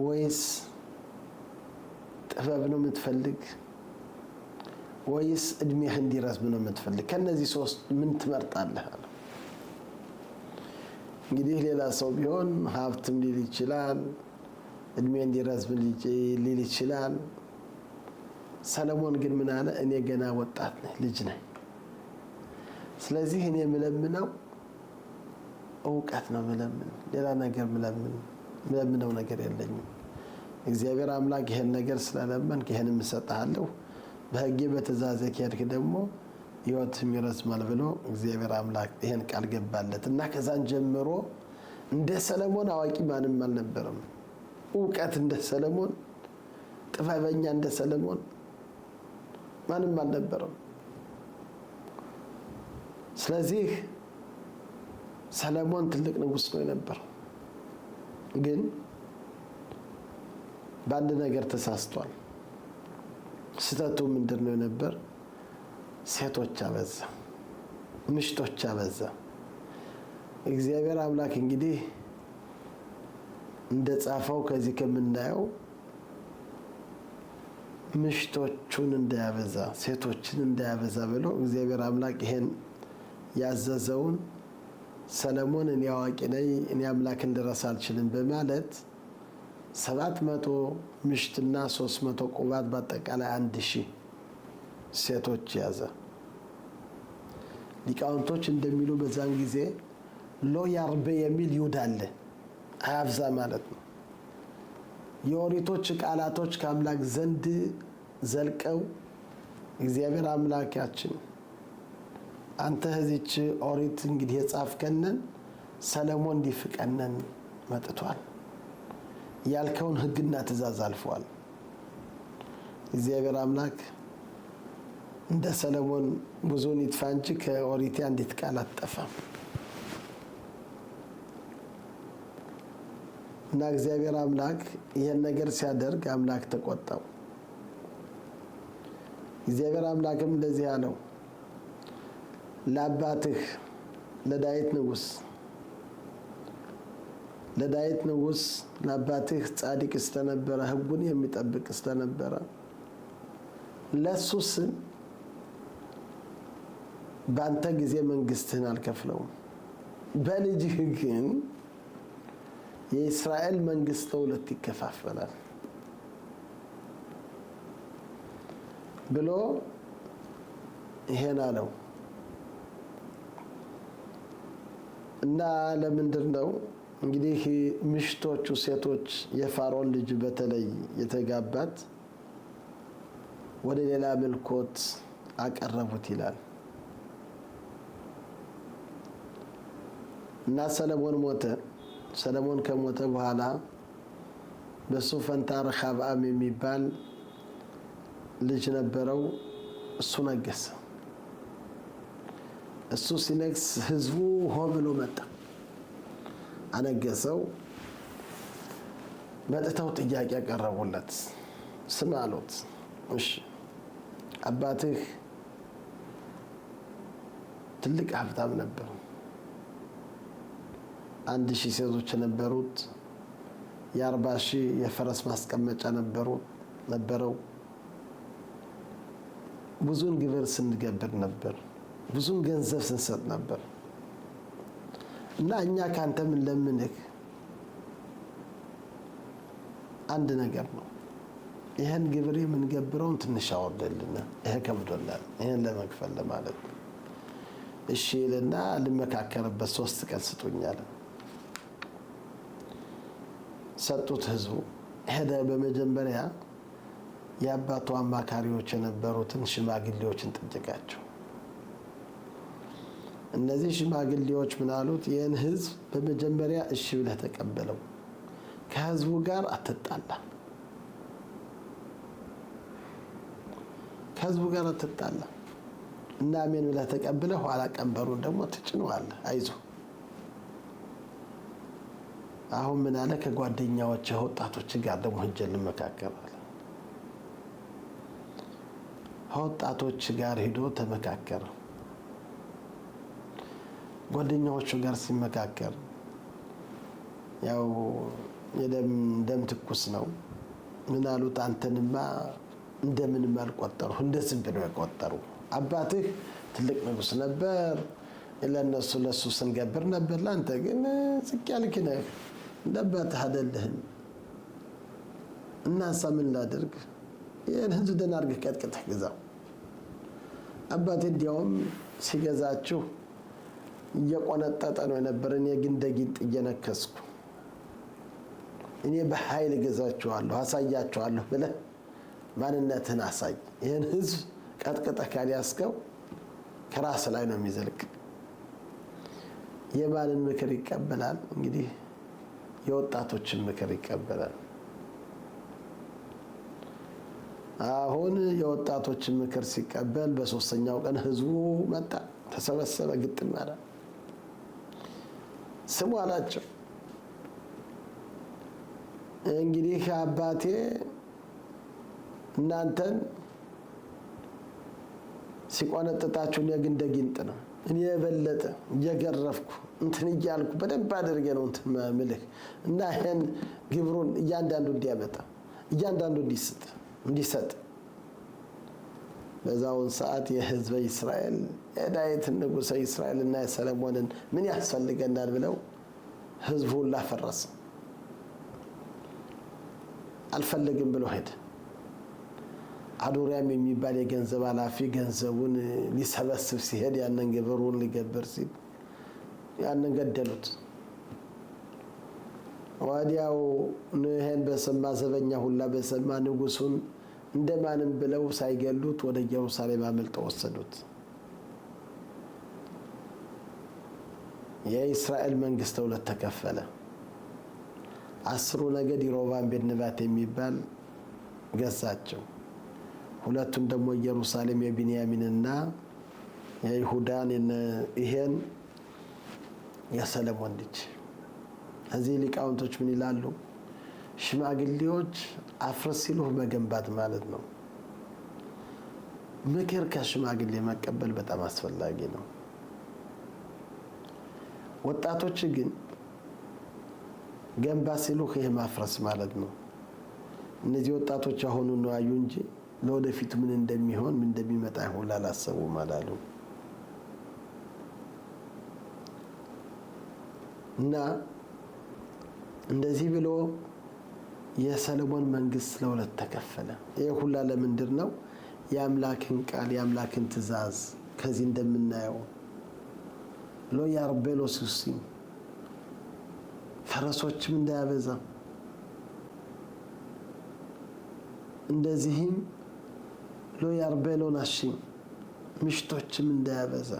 ወይስ ጥበብ ነው የምትፈልግ ወይስ እድሜህ እንዲረዝም ነው የምትፈልግ? ከነዚህ ሶስት ምን ትመርጣለህ? እንግዲህ ሌላ ሰው ቢሆን ሀብትም ሊል ይችላል፣ እድሜ እንዲረዝም ሊል ይችላል። ሰለሞን ግን ምን አለ? እኔ ገና ወጣት ነኝ፣ ልጅ ነኝ። ስለዚህ እኔ የምለምነው እውቀት ነው የምለምን፣ ሌላ ነገር ምለምነው ነገር የለኝም። እግዚአብሔር አምላክ ይሄን ነገር ስለለመንክ ይሄንም እሰጥሃለሁ፣ በሕጌ በትእዛዜ ከሄድክ ደግሞ ሕይወትም ይረዝማል ብሎ እግዚአብሔር አምላክ ይሄን ቃል ገባለት እና ከዛን ጀምሮ እንደ ሰለሞን አዋቂ ማንም አልነበረም። እውቀት እንደ ሰለሞን፣ ጥበበኛ እንደ ሰለሞን ማንም አልነበረም። ስለዚህ ሰለሞን ትልቅ ንጉስ ነው የነበረው። ግን በአንድ ነገር ተሳስቷል። ስተቱ ምንድን ነው የነበር? ሴቶች አበዛ፣ ምሽቶች አበዛ። እግዚአብሔር አምላክ እንግዲህ እንደጻፈው ከዚህ ከምናየው ምሽቶቹን እንዳያበዛ፣ ሴቶችን እንዳያበዛ ብሎ እግዚአብሔር አምላክ ይሄን ያዘዘውን ሰለሞን እኔ አዋቂ ነኝ፣ እኔ አምላክ እንድረሳ አልችልም በማለት 700 ምሽትና 300 ቁባት በአጠቃላይ 1000 ሴቶች ያዘ። ሊቃውንቶች እንደሚሉ በዛን ጊዜ ሎ ያርበ የሚል ይሁዳ አለ፣ አያብዛ ማለት ነው። የኦሪቶች ቃላቶች ከአምላክ ዘንድ ዘልቀው እግዚአብሔር አምላካችን አንተ ህዚች ኦሪት እንግዲህ የጻፍከነን ሰለሞን እንዲፍቀነን መጥቷል፣ ያልከውን ህግና ትእዛዝ አልፏል። እግዚአብሔር አምላክ እንደ ሰለሞን ብዙውን ይጥፋ እንጂ ከኦሪት አንዲት ቃል አትጠፋም። እና እግዚአብሔር አምላክ ይሄን ነገር ሲያደርግ አምላክ ተቆጣው። እግዚአብሔር አምላክም እንደዚህ አለው፣ ለአባትህ ለዳዊት ንጉስ ለአባትህ ጻድቅ ስለነበረ ህጉን የሚጠብቅ ስለነበረ ለሱ ስም በአንተ ጊዜ መንግስትህን አልከፍለውም፣ በልጅህ ግን የእስራኤል መንግስት ለሁለት ይከፋፈላል ብሎ ይሄን አለው። እና ለምንድን ነው እንግዲህ ምሽቶቹ ሴቶች የፋሮን ልጅ በተለይ የተጋባት ወደ ሌላ መልኮት አቀረቡት ይላል። እና ሰለሞን ሞተ። ሰለሞን ከሞተ በኋላ በሱ ፈንታ ረኻብዓም የሚባል ልጅ ነበረው። እሱ ነገሰ። እሱ ሲነግስ ህዝቡ ሆ ብሎ መጣ፣ አነገሰው። መጥተው ጥያቄ ያቀረቡለት፣ ስም አሉት። እሺ አባትህ ትልቅ ሀብታም ነበር፣ 1000 ሴቶች ነበሩት፣ የ40,000 የፈረስ ማስቀመጫ ነበረው። ብዙን ግብር ስንገብር ነበር፣ ብዙን ገንዘብ ስንሰጥ ነበር። እና እኛ ካንተ ምን ለምንህ አንድ ነገር ነው፣ ይሄን ግብር የምንገብረውን ትንሽ አወርደልና፣ ይሄ ከብዶናል፣ ይሄን ለመክፈል ለማለት ነው። እሺ ይልና ልመካከርበት 3 ቀን ስጡኛል። ሰጡት። ህዝቡ ሄደ። በመጀመሪያ የአባቱ አማካሪዎች የነበሩትን ሽማግሌዎችን ጠየቃቸው። እነዚህ ሽማግሌዎች ምን አሉት? ይህን ህዝብ በመጀመሪያ እሺ ብለህ ተቀበለው፣ ከህዝቡ ጋር አትጣላ፣ ከህዝቡ ጋር አትጣላ እና አሜን ብለህ ተቀብለህ ኋላ ቀንበሩን ደግሞ ትጭነዋለህ፣ አይዞህ። አሁን ምን አለ? ከጓደኛዎች ወጣቶች ጋር ደግሞ ሂጅ ልመካከር አለ። ወጣቶች ጋር ሄዶ ተመካከረ። ጓደኛዎቹ ጋር ሲመካከር ያው የደም ትኩስ ነው። ምን አሉት? አንተንማ እንደምንም አልቆጠሩ፣ እንደ ዝንብ ነው የቆጠሩ። አባትህ ትልቅ ንጉስ ነበር፣ ለሱ ስንገብር ነበር፣ ለአንተ ግን ዝቅ ያልክ ነህ፣ እንደ አባትህ አይደለህም። እናሳ ምን ላድርግ? ይህን ህዝብ ደህና አድርገህ ቀጥቅጠህ ግዛው። አባቴ እንዲያውም ሲገዛችሁ እየቆነጠጠ ነው የነበር፣ እኔ ግን ደጊጥ እየነከስኩ እኔ በኃይል ገዛችኋለሁ፣ አሳያችኋለሁ ብለህ ማንነትህን አሳይ። ይህን ህዝብ ቀጥቅጠህ ካልያዝከው ከራስ ላይ ነው የሚዘልቅ። የማንን ምክር ይቀበላል? እንግዲህ የወጣቶችን ምክር ይቀበላል። አሁን የወጣቶችን ምክር ሲቀበል በ3ኛው ቀን ህዝቡ መጣ፣ ተሰበሰበ፣ ግጥም አለ። ስሙ አላቸው፣ እንግዲህ አባቴ እናንተን ሲቆነጥጣችሁ እኔ ግን ደጊንጥ ነው፣ እኔ የበለጠ እየገረፍኩ እንትን እያልኩ በደንብ አድርጌ ነው እንትን ምልህ እና ይሄን ግብሩን እያንዳንዱ እንዲያመጣ እያንዳንዱ እንዲሰጥ። በዛውን ሰዓት የህዝበ እስራኤል የዳዊትን ንጉሠ እስራኤል እና የሰለሞንን ምን ያስፈልገናል ብለው ህዝቡ ሁሉ አፈረሰ። አልፈልግም ብሎ ሄደ። አዶሪያም የሚባል የገንዘብ ኃላፊ ገንዘቡን ሊሰበስብ ሲሄድ ያንን ግብሩን ሊገብር ሲል ያንን ገደሉት። ወዲያው ይሄን በሰማ ዘበኛ ሁላ በሰማ ንጉሱን እንደማንም ብለው ሳይገሉት ወደ ኢየሩሳሌም አመልጠው ወሰዱት። የእስራኤል መንግስት 2 ተከፈለ። 10 ነገድ ይሮባም ቤት ንባት የሚባል ገዛቸው። 2ቱን ደግሞ ኢየሩሳሌም የቢንያሚንና የይሁዳን ይሄን የሰለሞን ልጅ። እዚህ ሊቃውንቶች ምን ይላሉ? ሽማግሌዎች አፍርስ ሲሉህ መገንባት ማለት ነው። ምክር ከሽማግሌ መቀበል በጣም አስፈላጊ ነው። ወጣቶች ግን ገንባ ሲሉህ ይሄ ማፍረስ ማለት ነው። እነዚህ ወጣቶች አሁኑ ነው አዩ እንጂ ለወደፊት ምን እንደሚሆን ምን እንደሚመጣ ይሁን አላሰቡም አላሉ። እና እንደዚህ ብሎ የሰለሞን መንግስት ለ2 ተከፈለ። ይሄ ሁላ ለምንድን ነው? የአምላክን ቃል የአምላክን ትእዛዝ ከዚህ እንደምናየው ሎ ያርቤሎ ሲሲም ፈረሶችም እንዳያበዛ እንደዚህም ሎ ያርቤሎ ናሽም ምሽቶችም እንዳያበዛ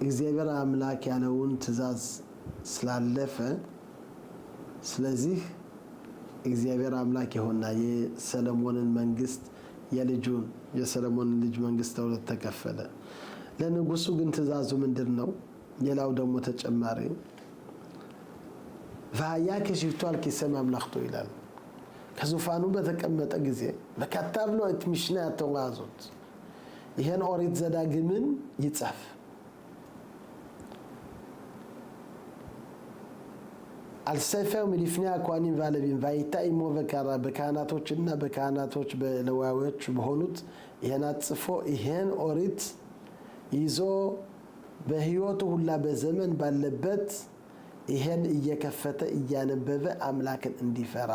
እግዚአብሔር አምላክ ያለውን ትእዛዝ ስላለፈ ስለዚህ እግዚአብሔር አምላክ የሆነና የሰለሞንን መንግስት የሰለሞንን ልጅ መንግስት 2 ተከፈለ። ለንጉሱ ግን ትእዛዙ ምንድነው? ሌላው ደግሞ ተጨማሪ ቫያ ከሽፍቷል ከሰማ አምላክቶ ይላል። ከዙፋኑ በተቀመጠ ጊዜ በከታብሎ እትምሽና ተዋዙት ይሄን ኦሪት ዘዳግምን ይጻፍ አልሰፈው ምልፍኒያ ኳኒን ቫለቢን ቫይታ ኢሞ በካራ በካህናቶችና በካህናቶች በለዋዮች በሆኑት ይሄን አጽፎ ይሄን ኦሪት ይዞ በህይወቱ ሁላ በዘመን ባለበት ይሄን እየከፈተ እያነበበ አምላክን እንዲፈራ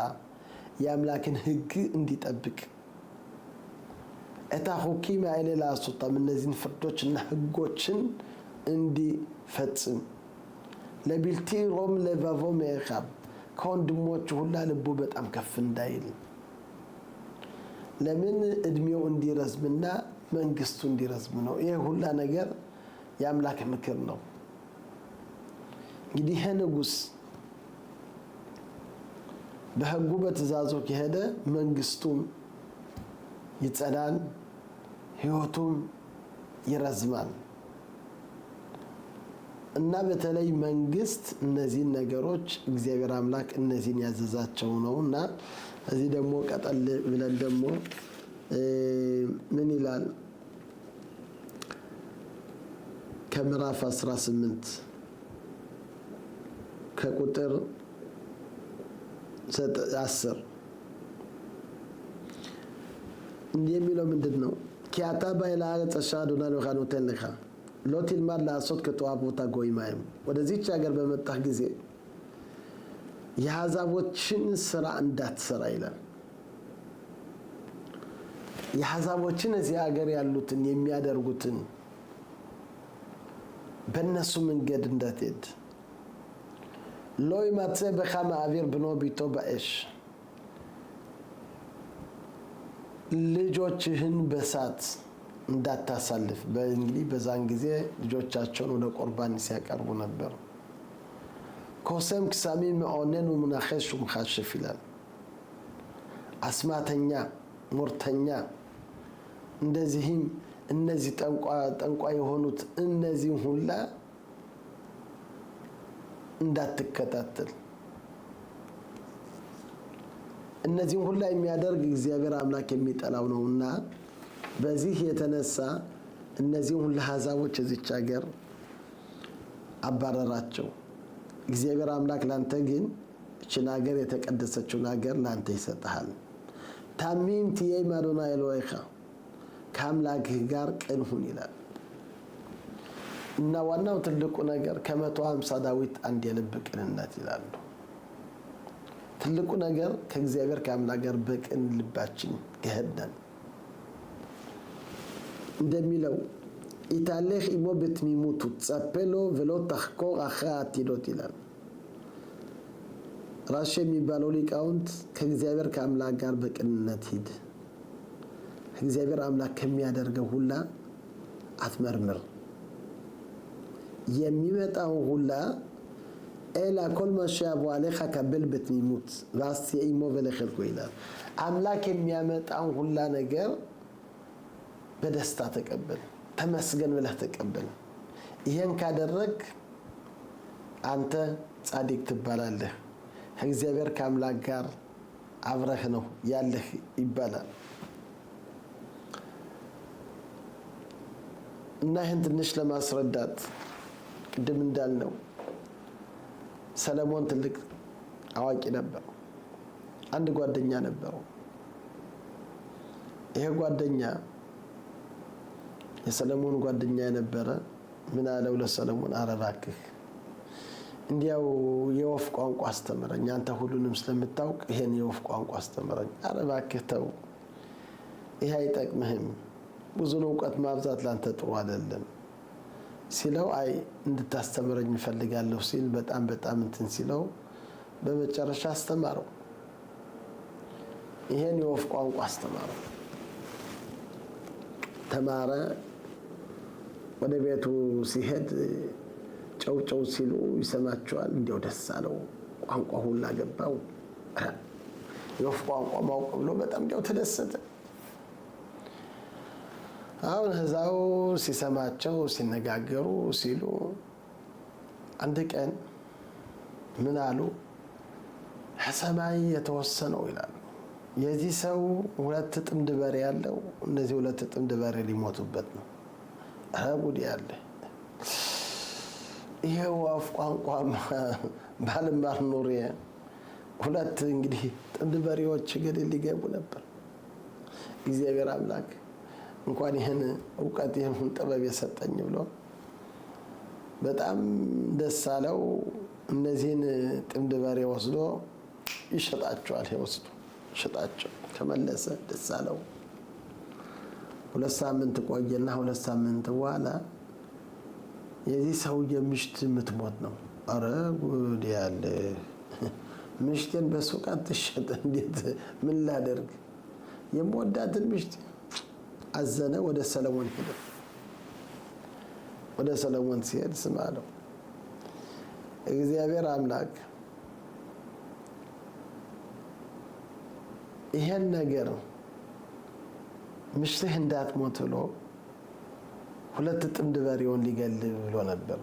የአምላክን ህግ እንዲጠብቅ እታሁኪ ማይለላ ሱጣም እነዚህን ፍርዶችና ህጎችን እንዲፈጽም ለቢልቲ ሮም ለቫቮ መኻብ ከወንድሞቹ ሁላ ልቡ በጣም ከፍ እንዳይል ለምን እድሜው እንዲረዝምና መንግስቱ እንዲረዝም ነው። ይሄ ሁላ ነገር የአምላክ ምክር ነው። እንግዲህ ይሄ ንጉስ በህጉ በትእዛዙ ከሄደ መንግስቱም ይጸናል፣ ህይወቱም ይረዝማል። እና በተለይ መንግስት እነዚህን ነገሮች እግዚአብሔር አምላክ እነዚህን ያዘዛቸው ነውና እዚህ ደግሞ ቀጠል ብለን ደግሞ ምን ይላል? ከምዕራፍ 18 ከቁጥር 10 እንደሚለው ምንድነው? ኪያታ ባይላ ተሻዱና ነው ካኖተን ለካ ሎቲል ማር ላሶት ከተዋቦታ ጎይማይም ወደዚህች ሀገር በመጣህ ጊዜ የአሕዛቦችን ስራ እንዳትሰራ ይላል። የአሕዛቦችን እዚህ ሀገር ያሉትን የሚያደርጉትን በእነሱ መንገድ እንዳትሄድ ሎይ ማትሰ በኻማ አቪር ብኖ ቢቶ በእሽ ልጆችህን በሳት እንዳታሳልፍ። በእንግዲህ በዛን ጊዜ ልጆቻቸውን ወደ ቁርባን ሲያቀርቡ ነበር። ኮሰም ክሳሚ መኦነን ወሙናኸሽ ወሙኻሽፍ ይላል። አስማተኛ ሙርተኛ እንደዚህም እነዚህ ጠንቋ የሆኑት እነዚህ ሁላ እንዳትከታተል። እነዚህ ሁላ የሚያደርግ እግዚአብሔር አምላክ የሚጠላው ነውና በዚህ የተነሳ እነዚህ ሁላ አሕዛቦች እዚች ሀገር አባረራቸው። እግዚአብሔር አምላክ ላንተ ግን እችን ሀገር የተቀደሰችውን ሀገር ላንተ ይሰጣል። ታሚም ትየይ ማዶና ኤሎሄኻ ከአምላክህ ጋር ቅን ሁን ይላል። እና ዋናው ትልቁ ነገር ከ150 ዳዊት አንድ የልብ ቅንነት ይላሉ። ትልቁ ነገር ከእግዚአብሔር ከአምላክ ጋር በቅን ልባችን ገህደን እንደሚለው ኢታሌህ ኢሞ በትሚሙቱ ጸፔሎ ቬሎ ተሕኮር አኽራ አቲዶት ይላል። ራሽ የሚባለው ሊቃውንት ከእግዚአብሔር ከአምላክ ጋር በቅንነት ሂድ፣ እግዚአብሔር አምላክ ከሚያደርገው ሁላ አትመርምር፣ የሚመጣው ሁላ ኤላ ኮል ማሻቡ አለኻ ከበል በትሚሙት ራስ ኢሞ በለኸልኩ ይላል። አምላክ የሚያመጣው ሁላ ነገር በደስታ ተቀበል፣ ተመስገን ብለህ ተቀበል። ይሄን ካደረግ አንተ ጻድቅ ትባላለህ፣ ከእግዚአብሔር ከአምላክ ጋር አብረህ ነው ያለህ ይባላል። እና ይህን ትንሽ ለማስረዳት ቅድም እንዳልነው ሰለሞን ትልቅ አዋቂ ነበር። አንድ ጓደኛ ነበረው። ይሄ ጓደኛ የሰለሞን ጓደኛ የነበረ ምን አለው ለሰለሞን? ኧረ እባክህ እንዲያው የወፍ ቋንቋ አስተምረኝ፣ አንተ ሁሉንም ስለምታውቅ ይሄን የወፍ ቋንቋ አስተምረኝ። ኧረ እባክህ ተው፣ ይሄ አይጠቅምህም፣ ብዙን እውቀት ማብዛት ላንተ ጥሩ አይደለም ሲለው፣ አይ እንድታስተምረኝ እፈልጋለሁ ሲል በጣም እንትን ሲለው በመጨረሻ አስተማረው። ይሄን የወፍ ቋንቋ አስተማረው። ተማረ። ወደ ቤቱ ሲሄድ ጨው ሲሉ ይሰማቸዋል። እንዲያው ደስ አለው፣ ቋንቋ ሁላ ገባው። የወፍ ቋንቋ ማውቅ ብሎ በጣም እንዲያው ተደሰተ። አሁን ህዛው ሲሰማቸው ሲነጋገሩ ሲሉ አንድ ቀን ምን አሉ? ሰማይ የተወሰነው ይላሉ የዚህ ሰው 2 ጥምድ በሬ ያለው እነዚህ 2 ጥምድ በሬ ሊሞቱበት ነው። ጉድ ያለ ይሄው አፍ ቋንቋ ባልማር ኖር 2 እንግዲህ ጥምድ በሬዎች ገደል ሊገቡ ነበር። እግዚአብሔር አምላክ እንኳን ይሄን ዕውቀት ይሄን ጥበብ የሰጠኝ ብሎ በጣም ደስ አለው። እነዚህን ጥምድ በሬ ወስዶ ይሸጣቸዋል። ይወስዱ ሸጣቸው ተመለሰ። ደስ አለው። 2 ሳምንት ቆየና 2 ሳምንት በኋላ የዚህ ሰውዬ ምሽት የምትሞት ነው። አረ ጉድ ያለ ምሽቴን በሱቅ አትሸጥ እንዴት ምን ላደርግ? የምወዳትን ምሽት አዘነ። ወደ ሰለሞን ሄደ። ወደ ሰለሞን ሲሄድ ስማ አለው እግዚአብሔር አምላክ ይሄን ነገር ምሽትህ እንዳትሞት ብሎ 2 ጥምድ በሬውን ሊገልብ ብሎ ነበር።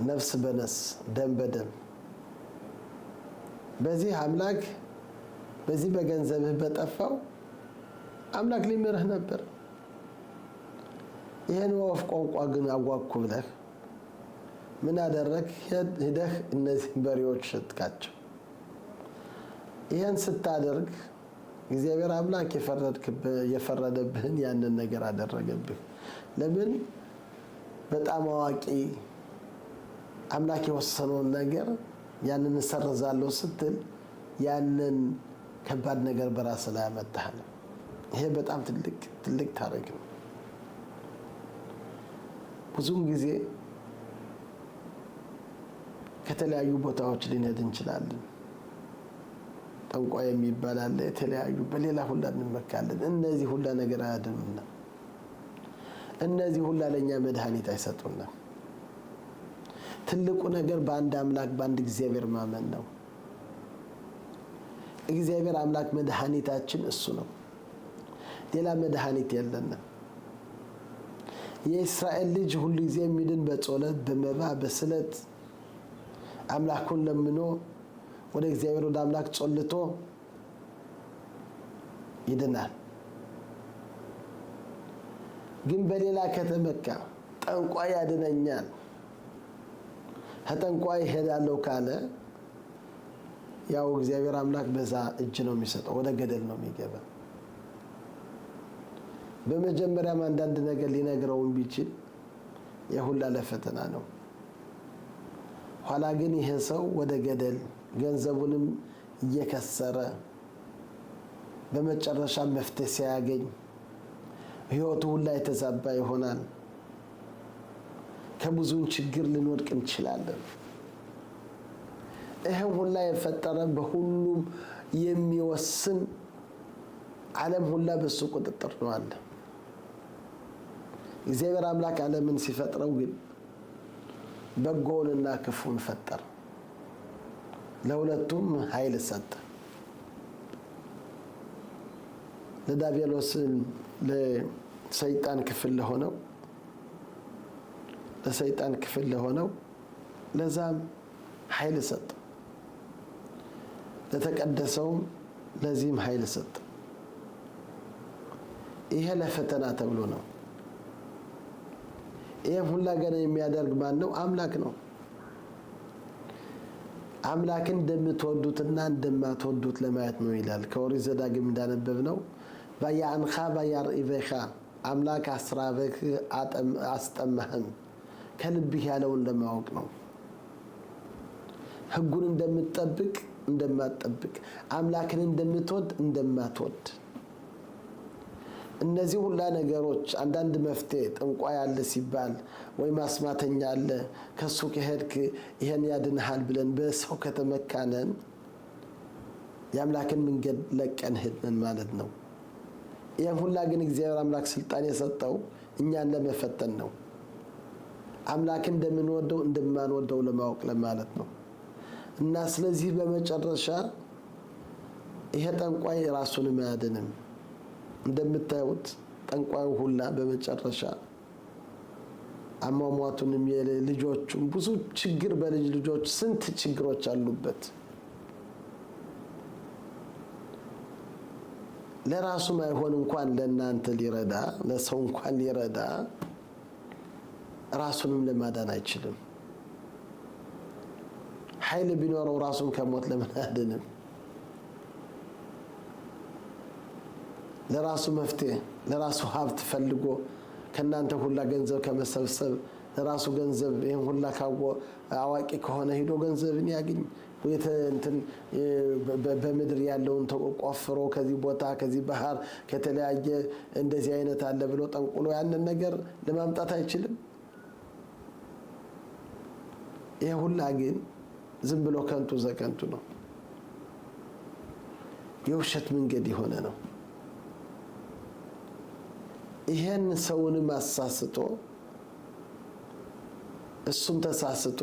ነፍስ በነፍስ ደም በደም በዚህ አምላክ በዚህ በገንዘብህ በጠፋው አምላክ ሊምርህ ነበር። ይሄን ወፍ ቋንቋ ግን አጓኩ ብለህ ምን አደረግ? ሄደህ እነዚህ በሬዎች ሸጥካቸው። ይሄን ስታደርግ እግዚአብሔር አምላክ የፈረደብህን ያንን ነገር አደረገብህ። ለምን? በጣም አዋቂ አምላክ የወሰነውን ነገር ያንን ሰርዛለሁ ስትል ያንን ከባድ ነገር በራስ ላይ አመጣህ። ይሄ በጣም ትልቅ ታሪክ ነው። ብዙውን ጊዜ ከተለያዩ ቦታዎች ልንሄድ እንችላለን። ጠንቋይ የሚባል አለ። የተለያዩ በሌላ ሁላ እንመካለን። እነዚህ ሁላ ነገር አያድኑና እነዚህ ሁላ ለኛ መድኃኒት አይሰጡና ትልቁ ነገር በአንድ አምላክ በአንድ እግዚአብሔር ማመን ነው። እግዚአብሔር አምላክ መድኃኒታችን እሱ ነው። ሌላ መድኃኒት የለንም። የእስራኤል ልጅ ሁሉ ጊዜ የሚድን በጸሎት በመባ በስለት አምላኩን ለምኖ ወደ እግዚአብሔር ወደ አምላክ ጸልቶ ይድናል። ግን በሌላ ከተመካ ጠንቋይ ያድነኛል ጠንቋይ ሄዳለሁ ካለ ያው እግዚአብሔር አምላክ በዛ እጅ ነው የሚሰጠው፣ ወደ ገደል ነው የሚገባ። በመጀመሪያም አንዳንድ ነገር ሊነግረውም ቢችል የሁላ ለፈተና ነው። ኋላ ግን ይሄ ሰው ወደ ገደል ገንዘቡንም እየከሰረ በመጨረሻ መፍትሄ ሲያገኝ ህይወቱ ሁላ የተዛባ ይሆናል። ከብዙን ችግር ልንወድቅ እንችላለን። ይሄን ሁላ የፈጠረ በሁሉም የሚወስን ዓለም ሁላ በሱ ቁጥጥር ነው አለ። እግዚአብሔር አምላክ ዓለምን ሲፈጥረው ግን በጎውንና ክፉን ፈጠረ። ለሁለቱም ኃይል ሰጠ። ለዳቢሎስ ለሰይጣን ክፍል ለሆነው ለዛም ኃይል ሰጠ። ለተቀደሰውም ለዚህም ኃይል ሰጠ። ይሄ ለፈተና ተብሎ ነው። ይሄ ሁላ ገና የሚያደርግ ማን ነው? አምላክ ነው። አምላክን እንደምትወዱትና እንደማትወዱት ለማየት ነው ይላል። ከኦሪት ዘዳግም እንዳነበብነው ባያንኻ ባያርኢበኻ አምላክ አስራበክ አስጠማህም ከልብህ ያለውን ለማወቅ ነው። ህጉን እንደምትጠብቅ እንደማትጠብቅ፣ አምላክን እንደምትወድ እንደማትወድ፣ እነዚህ ሁላ ነገሮች አንዳንድ መፍትሄ ጠንቋይ አለ ሲባል ወይ ማስማተኛ አለ ከሱ ከሄድክ ይሄን ያድንሃል ብለን በሰው ከተመካነን የአምላክን መንገድ ለቀን ሄድን ማለት ነው። ይሄን ሁላ ግን እግዚአብሔር አምላክ ስልጣን የሰጠው እኛን ለመፈተን ነው። አምላክን እንደምንወደው እንደማንወደው ለማወቅ ለማለት ነው። እና ስለዚህ በመጨረሻ ይሄ ጠንቋይ ራሱን ማያድንም እንደምታዩት ጠንቋዩ ሁላ በመጨረሻ አሟሟቱንም የልጆቹም ብዙ ችግር በልጅ ልጆች ስንት ችግሮች አሉበት። ለራሱ ማይሆን እንኳን ለእናንተ ሊረዳ ለሰው እንኳን ሊረዳ ራሱንም ለማዳን አይችልም። ኃይል ቢኖረው ራሱን ከሞት ለምን አያድንም? ለራሱ መፍትሄ ለራሱ ሀብት ፈልጎ ከናንተ ሁላ ገንዘብ ከመሰብሰብ ለራሱ ገንዘብ ይሄን ሁላ አዋቂ ከሆነ ሄዶ ገንዘብን ያገኝ በምድር ያለውን ተቆፍሮ ከዚህ ቦታ ከዚህ ባህር ከተለያየ እንደዚህ አይነት አለ ብሎ ጠንቁሎ ያንን ነገር ለማምጣት አይችልም። ይሄ ሁላ ግን ዝም ብሎ ከንቱ ዘከንቱ ነው። የውሸት መንገድ የሆነ ነው። ይሄን ሰውንም አሳስቶ እሱም ተሳስቶ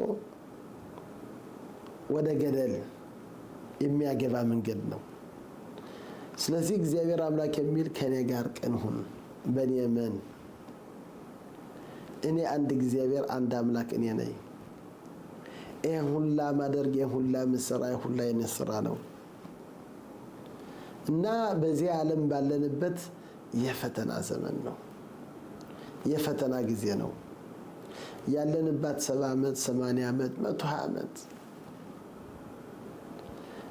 ወደ ገደል የሚያገባ መንገድ ነው። ስለዚህ እግዚአብሔር አምላክ የሚል ከኔ ጋር ቅን ሁን፣ በእኔ እመን፣ እኔ አንድ እግዚአብሔር አንድ አምላክ እኔ ነኝ። ይሄን ሁላ ማደርግ ይሄን ሁላ መስራ ይሄን ሁላ የኔ ስራ ነው እና በዚህ ዓለም ባለንበት የፈተና ዘመን ነው። የፈተና ጊዜ ነው ያለንባት 70 ዓመት 80 ዓመት 120 ዓመት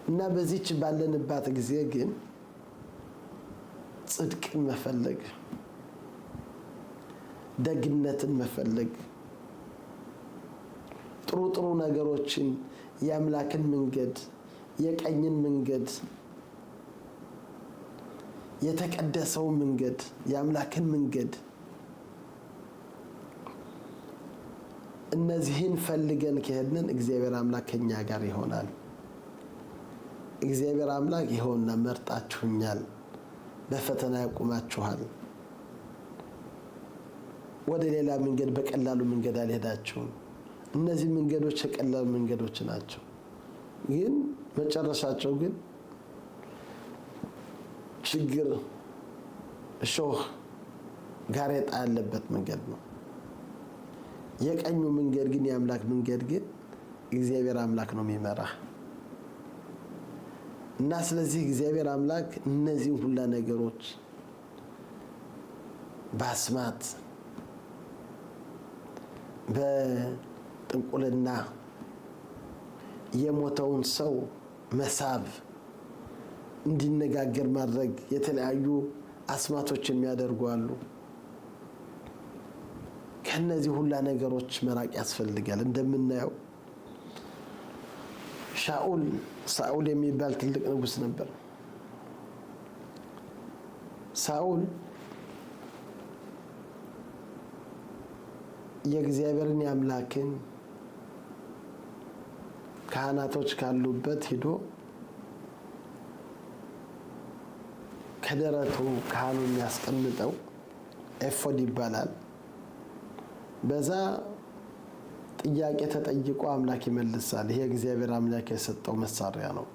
እና በዚህች ባለንባት ጊዜ ግን ጽድቅን መፈለግ፣ ደግነትን መፈለግ፣ ጥሩ ጥሩ ነገሮችን የአምላክን መንገድ የቀኝን መንገድ የተቀደሰው መንገድ የአምላክን መንገድ እነዚህን ፈልገን ከሄድን እግዚአብሔር አምላክ ከኛ ጋር ይሆናል። እግዚአብሔር አምላክ ይሆንና መርጣችሁኛል፣ በፈተና ያቆማችኋል፣ ወደ ሌላ መንገድ በቀላሉ መንገድ አልሄዳችሁም። እነዚህ መንገዶች የቀላሉ መንገዶች ናቸው፣ ግን መጨረሻቸው ግን ችግር እሾህ ጋሬጣ ያለበት መንገድ ነው። የቀኙ መንገድ ግን የአምላክ መንገድ ግን እግዚአብሔር አምላክ ነው የሚመራ እና ስለዚህ እግዚአብሔር አምላክ እነዚህ ሁሉ ነገሮች በአስማት በጥንቁልና የሞተውን ሰው መሳብ እንዲነጋገር ማድረግ የተለያዩ አስማቶች የሚያደርጉ አሉ። ከነዚህ ሁሉ ነገሮች መራቅ ያስፈልጋል። እንደምናየው ሳኦል የሚባል ትልቅ ንጉስ ነበር። ሳኦል የእግዚአብሔርን የአምላክን ካህናቶች ካሉበት ሄዶ ከደረቱ ካህኑ የሚያስቀምጠው ኤፎድ ይባላል። በዛ ጥያቄ ተጠይቆ አምላክ ይመልሳል። ይሄ እግዚአብሔር አምላክ የሰጠው መሳሪያ ነው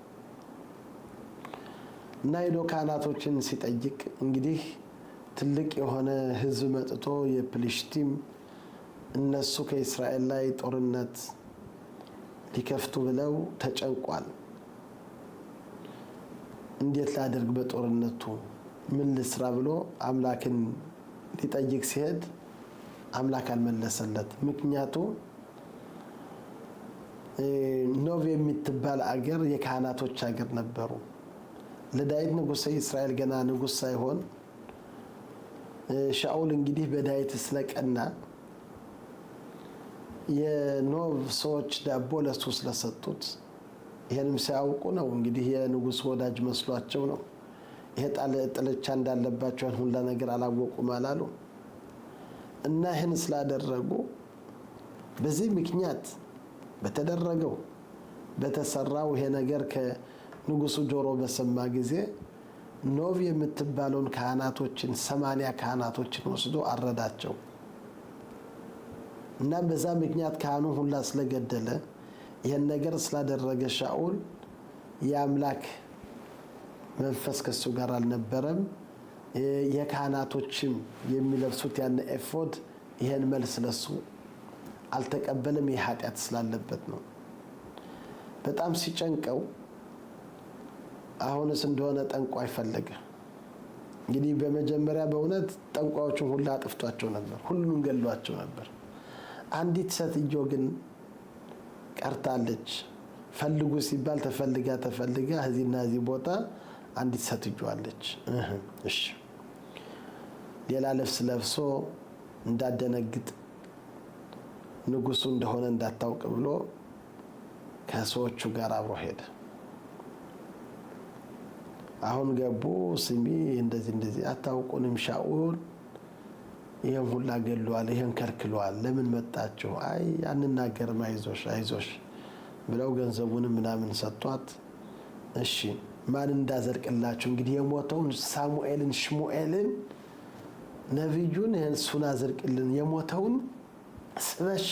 እና ሄዶ ካህናቶችን ሲጠይቅ እንግዲህ ትልቅ የሆነ ህዝብ መጥቶ የፍልስጤም እነሱ ከእስራኤል ላይ ጦርነት ሊከፍቱ ብለው ተጨንቋል። እንዴት ላድርግ በጦርነቱ ምን ልስራ ብሎ አምላክን ሊጠይቅ ሲሄድ አምላክ አልመለሰለት። ምክንያቱ ኖቭ የምትባል አገር የካህናቶች አገር ነበሩ። ለዳዊት ንጉሥ እስራኤል ገና ንጉሥ ሳይሆን ሻኦል እንግዲህ በዳዊት ስለቀና የኖቭ ሰዎች ዳቦ ለሱ ስለሰጡት ይሄንም ሲያውቁ ነው እንግዲህ የንጉሥ ወዳጅ መስሏቸው ነው። ይሄ ጥላቻ እንዳለባቸው ሁላ ነገር አላወቁም አላሉ እና ይሄን ስላደረጉ በዚህ ምክንያት በተደረገው በተሰራው ይሄ ነገር ከንጉሱ ጆሮ በሰማ ጊዜ ኖቭ የምትባለውን ካህናቶችን 80 ካህናቶችን ወስዶ አረዳቸው እና በዛ ምክንያት ካህኑ ሁላ ስለገደለ ይሄን ነገር ስላደረገ ሻኦል የአምላክ መንፈስ ከሱ ጋር አልነበረም። የካህናቶችም የሚለብሱት ያን ኤፎድ ይሄን መልስ ለሱ አልተቀበለም። የኃጢአት ስላለበት ነው። በጣም ሲጨንቀው አሁንስ እንደሆነ ጠንቋይ ፈለገ። እንግዲህ በመጀመሪያ በእውነት ጠንቋዮቹን ሁሉ አጥፍቷቸው ነበር፣ ሁሉንም ገሏቸው ነበር። አንዲት ሴትዮ ግን ቀርታለች። ፈልጉ ሲባል ተፈልጋ እዚህና እዚህ ቦታ አንዲት ሴትዮ አለች። እሺ ሌላ ልብስ ለብሶ እንዳደነግጥ ንጉሱ እንደሆነ እንዳታውቅ ብሎ ከሰዎቹ ጋር አብሮ ሄደ። አሁን ገቡ። ስሚ እንደዚህ አታውቁንም፣ ሻኡል ይሄን ሁላ ገሏል፣ ይሄን ከልክሏል፣ ለምን መጣችሁ? አይ አንናገርም፣ አይዞሽ ብለው ገንዘቡን ምናምን ሰጥቷት፣ እሺ ማን እንዳዘርቅላችሁ እንግዲህ የሞተውን ሳሙኤልን ሽሙኤልን ነብዩን እሱን አዘርቅልን፣ የሞተውን ስበሽ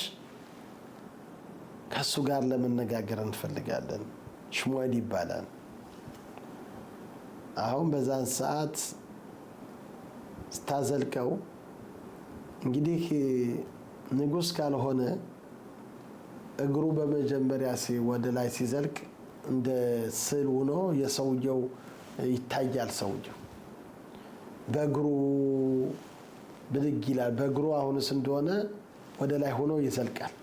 ከሱ ጋር ለመነጋገር እንፈልጋለን፣ ሽሙኤል ይባላል። አሁን በዛን ሰዓት ስታዘልቀው እንግዲህ ንጉስ ካልሆነ እግሩ በመጀመሪያ ወደ ላይ ሲዘልቅ እንደ ስዕል ሆኖ የሰውየው ይታያል። ሰውየው በእግሩ ብድግ ይላል። በእግሩ አሁንስ እንደሆነ ወደ ላይ ሆኖ ይዘልቃል።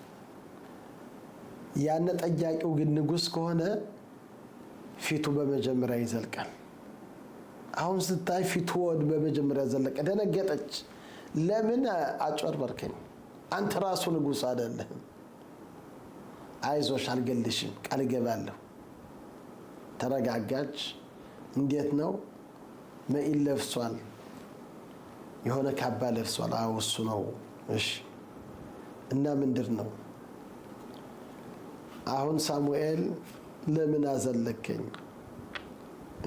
ያነ ጠያቂው ግን ንጉስ ከሆነ ፊቱ በመጀመሪያ ይዘልቃል። አሁን ስታይ ፊቱ ወድ በመጀመሪያ ዘለቀ። ደነገጠች። ለምን አጭበርበርከኝ? አንተ ራሱ ንጉስ አይደለህም። አይዞሽ አልገልሽም፣ ቃል እገባለሁ። ተረጋጋች። እንዴት ነው? መኢል ለብሷል፣ የሆነ ካባ ለብሷል። አዎ እሱ ነው። እሺ እና ምንድን ነው? አሁን ሳሙኤል ለምን አዘለከኝ?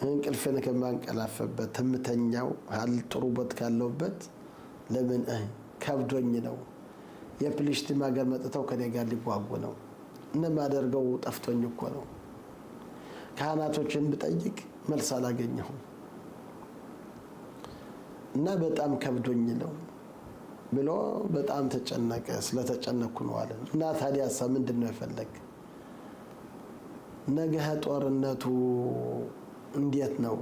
እንቅልፌን ከማንቀላፈበት ተምተኛው ጥሩበት ካለውበት ለምን ከብዶኝ ነው። የፍልስጤም ሀገር መጥተው ከኔ ጋር ሊዋጉ ነው። እነማደርገው ጠፍቶኝ እኮ ነው። ካህናቶችን ብጠይቅ መልስ አላገኘሁም እና በጣም ከብዶኝ ነው ብሎ በጣም ተጨነቀ። ስለተጨነኩ ነው አለ። እና ታዲያሳ ምንድነው የፈለግ? ነገ ጦርነቱ እንዴት ነው?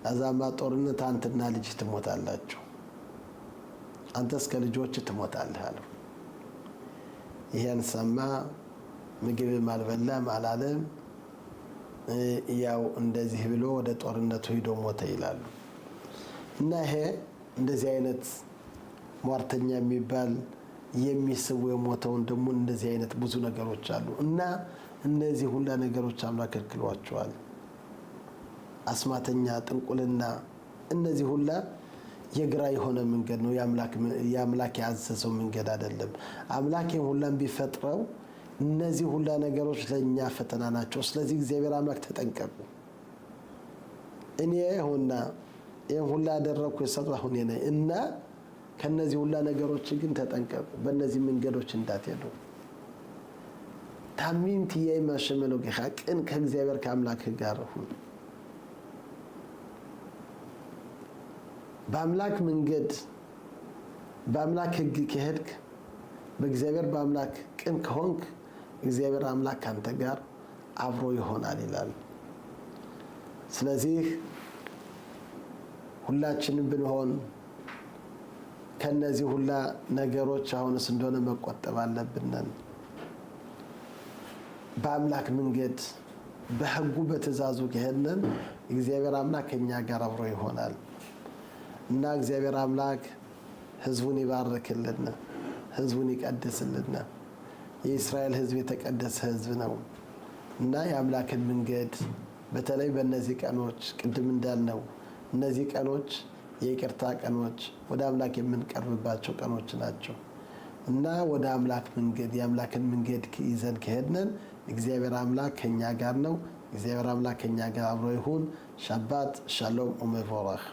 አዛማ ጦርነት አንተና ልጅ ትሞታላችሁ፣ አንተስ ከልጆች ትሞታለህ አለው። ይሄን ሰማ። ምግብም አልበላም አላለም። ያው እንደዚህ ብሎ ወደ ጦርነቱ ሄዶ ሞተ ይላሉ። እና ይሄ እንደዚህ አይነት ሟርተኛ የሚባል የሚስቡ የሞተውን ደግሞ እንደዚህ አይነት ብዙ ነገሮች አሉ። እና እነዚህ ሁላ ነገሮች አምላክ ከልክሏቸዋል። አስማተኛ፣ ጥንቁልና፣ እነዚህ ሁላ የግራ የሆነ መንገድ ነው። የአምላክ ያዘዘው መንገድ አይደለም። አምላኬን ሁላም ቢፈጥረው እነዚህ ሁላ ነገሮች ለኛ ፈተና ናቸው። ስለዚህ እግዚአብሔር አምላክ ተጠንቀቁ። እኔ ሆና ይሄን ሁላ ያደረኩ የሰራሁ እኔ ነኝ እና ከነዚህ ሁላ ነገሮች ግን ተጠንቀቁ። በእነዚህ መንገዶች እንዳትሄዱ። ታሚምት የማሸመሎ ገኻ ቅን ከእግዚአብሔር ከአምላክ ጋር ሁን። በአምላክ መንገድ በአምላክ ሕግ ከሄድክ በእግዚአብሔር በአምላክ ቅን ከሆንክ እግዚአብሔር አምላክ ካንተ ጋር አብሮ ይሆናል ይላል። ስለዚህ ሁላችንም ብንሆን ከነዚህ ሁላ ነገሮች አሁንስ እንደሆነ መቆጠብ አለብን። በአምላክ መንገድ በሕጉ በትእዛዙ ከሄድን እግዚአብሔር አምላክ ከኛ ጋር አብሮ ይሆናል እና እግዚአብሔር አምላክ ህዝቡን ይባርክልን፣ ህዝቡን ይቀድስልን። የእስራኤል ህዝብ የተቀደሰ ህዝብ ነው እና የአምላክን መንገድ በተለይ በእነዚህ ቀኖች ቅድም እንዳልነው እነዚህ ቀኖች የይቅርታ ቀኖች፣ ወደ አምላክ የምንቀርብባቸው ቀኖች ናቸው እና ወደ አምላክ መንገድ የአምላክን መንገድ ይዘን ከሄድን እግዚአብሔር አምላክ ከኛ ጋር ነው። እግዚአብሔር አምላክ ከኛ ጋር አብሮ ይሁን። ሻባት ሻሎም ወመቦረኽ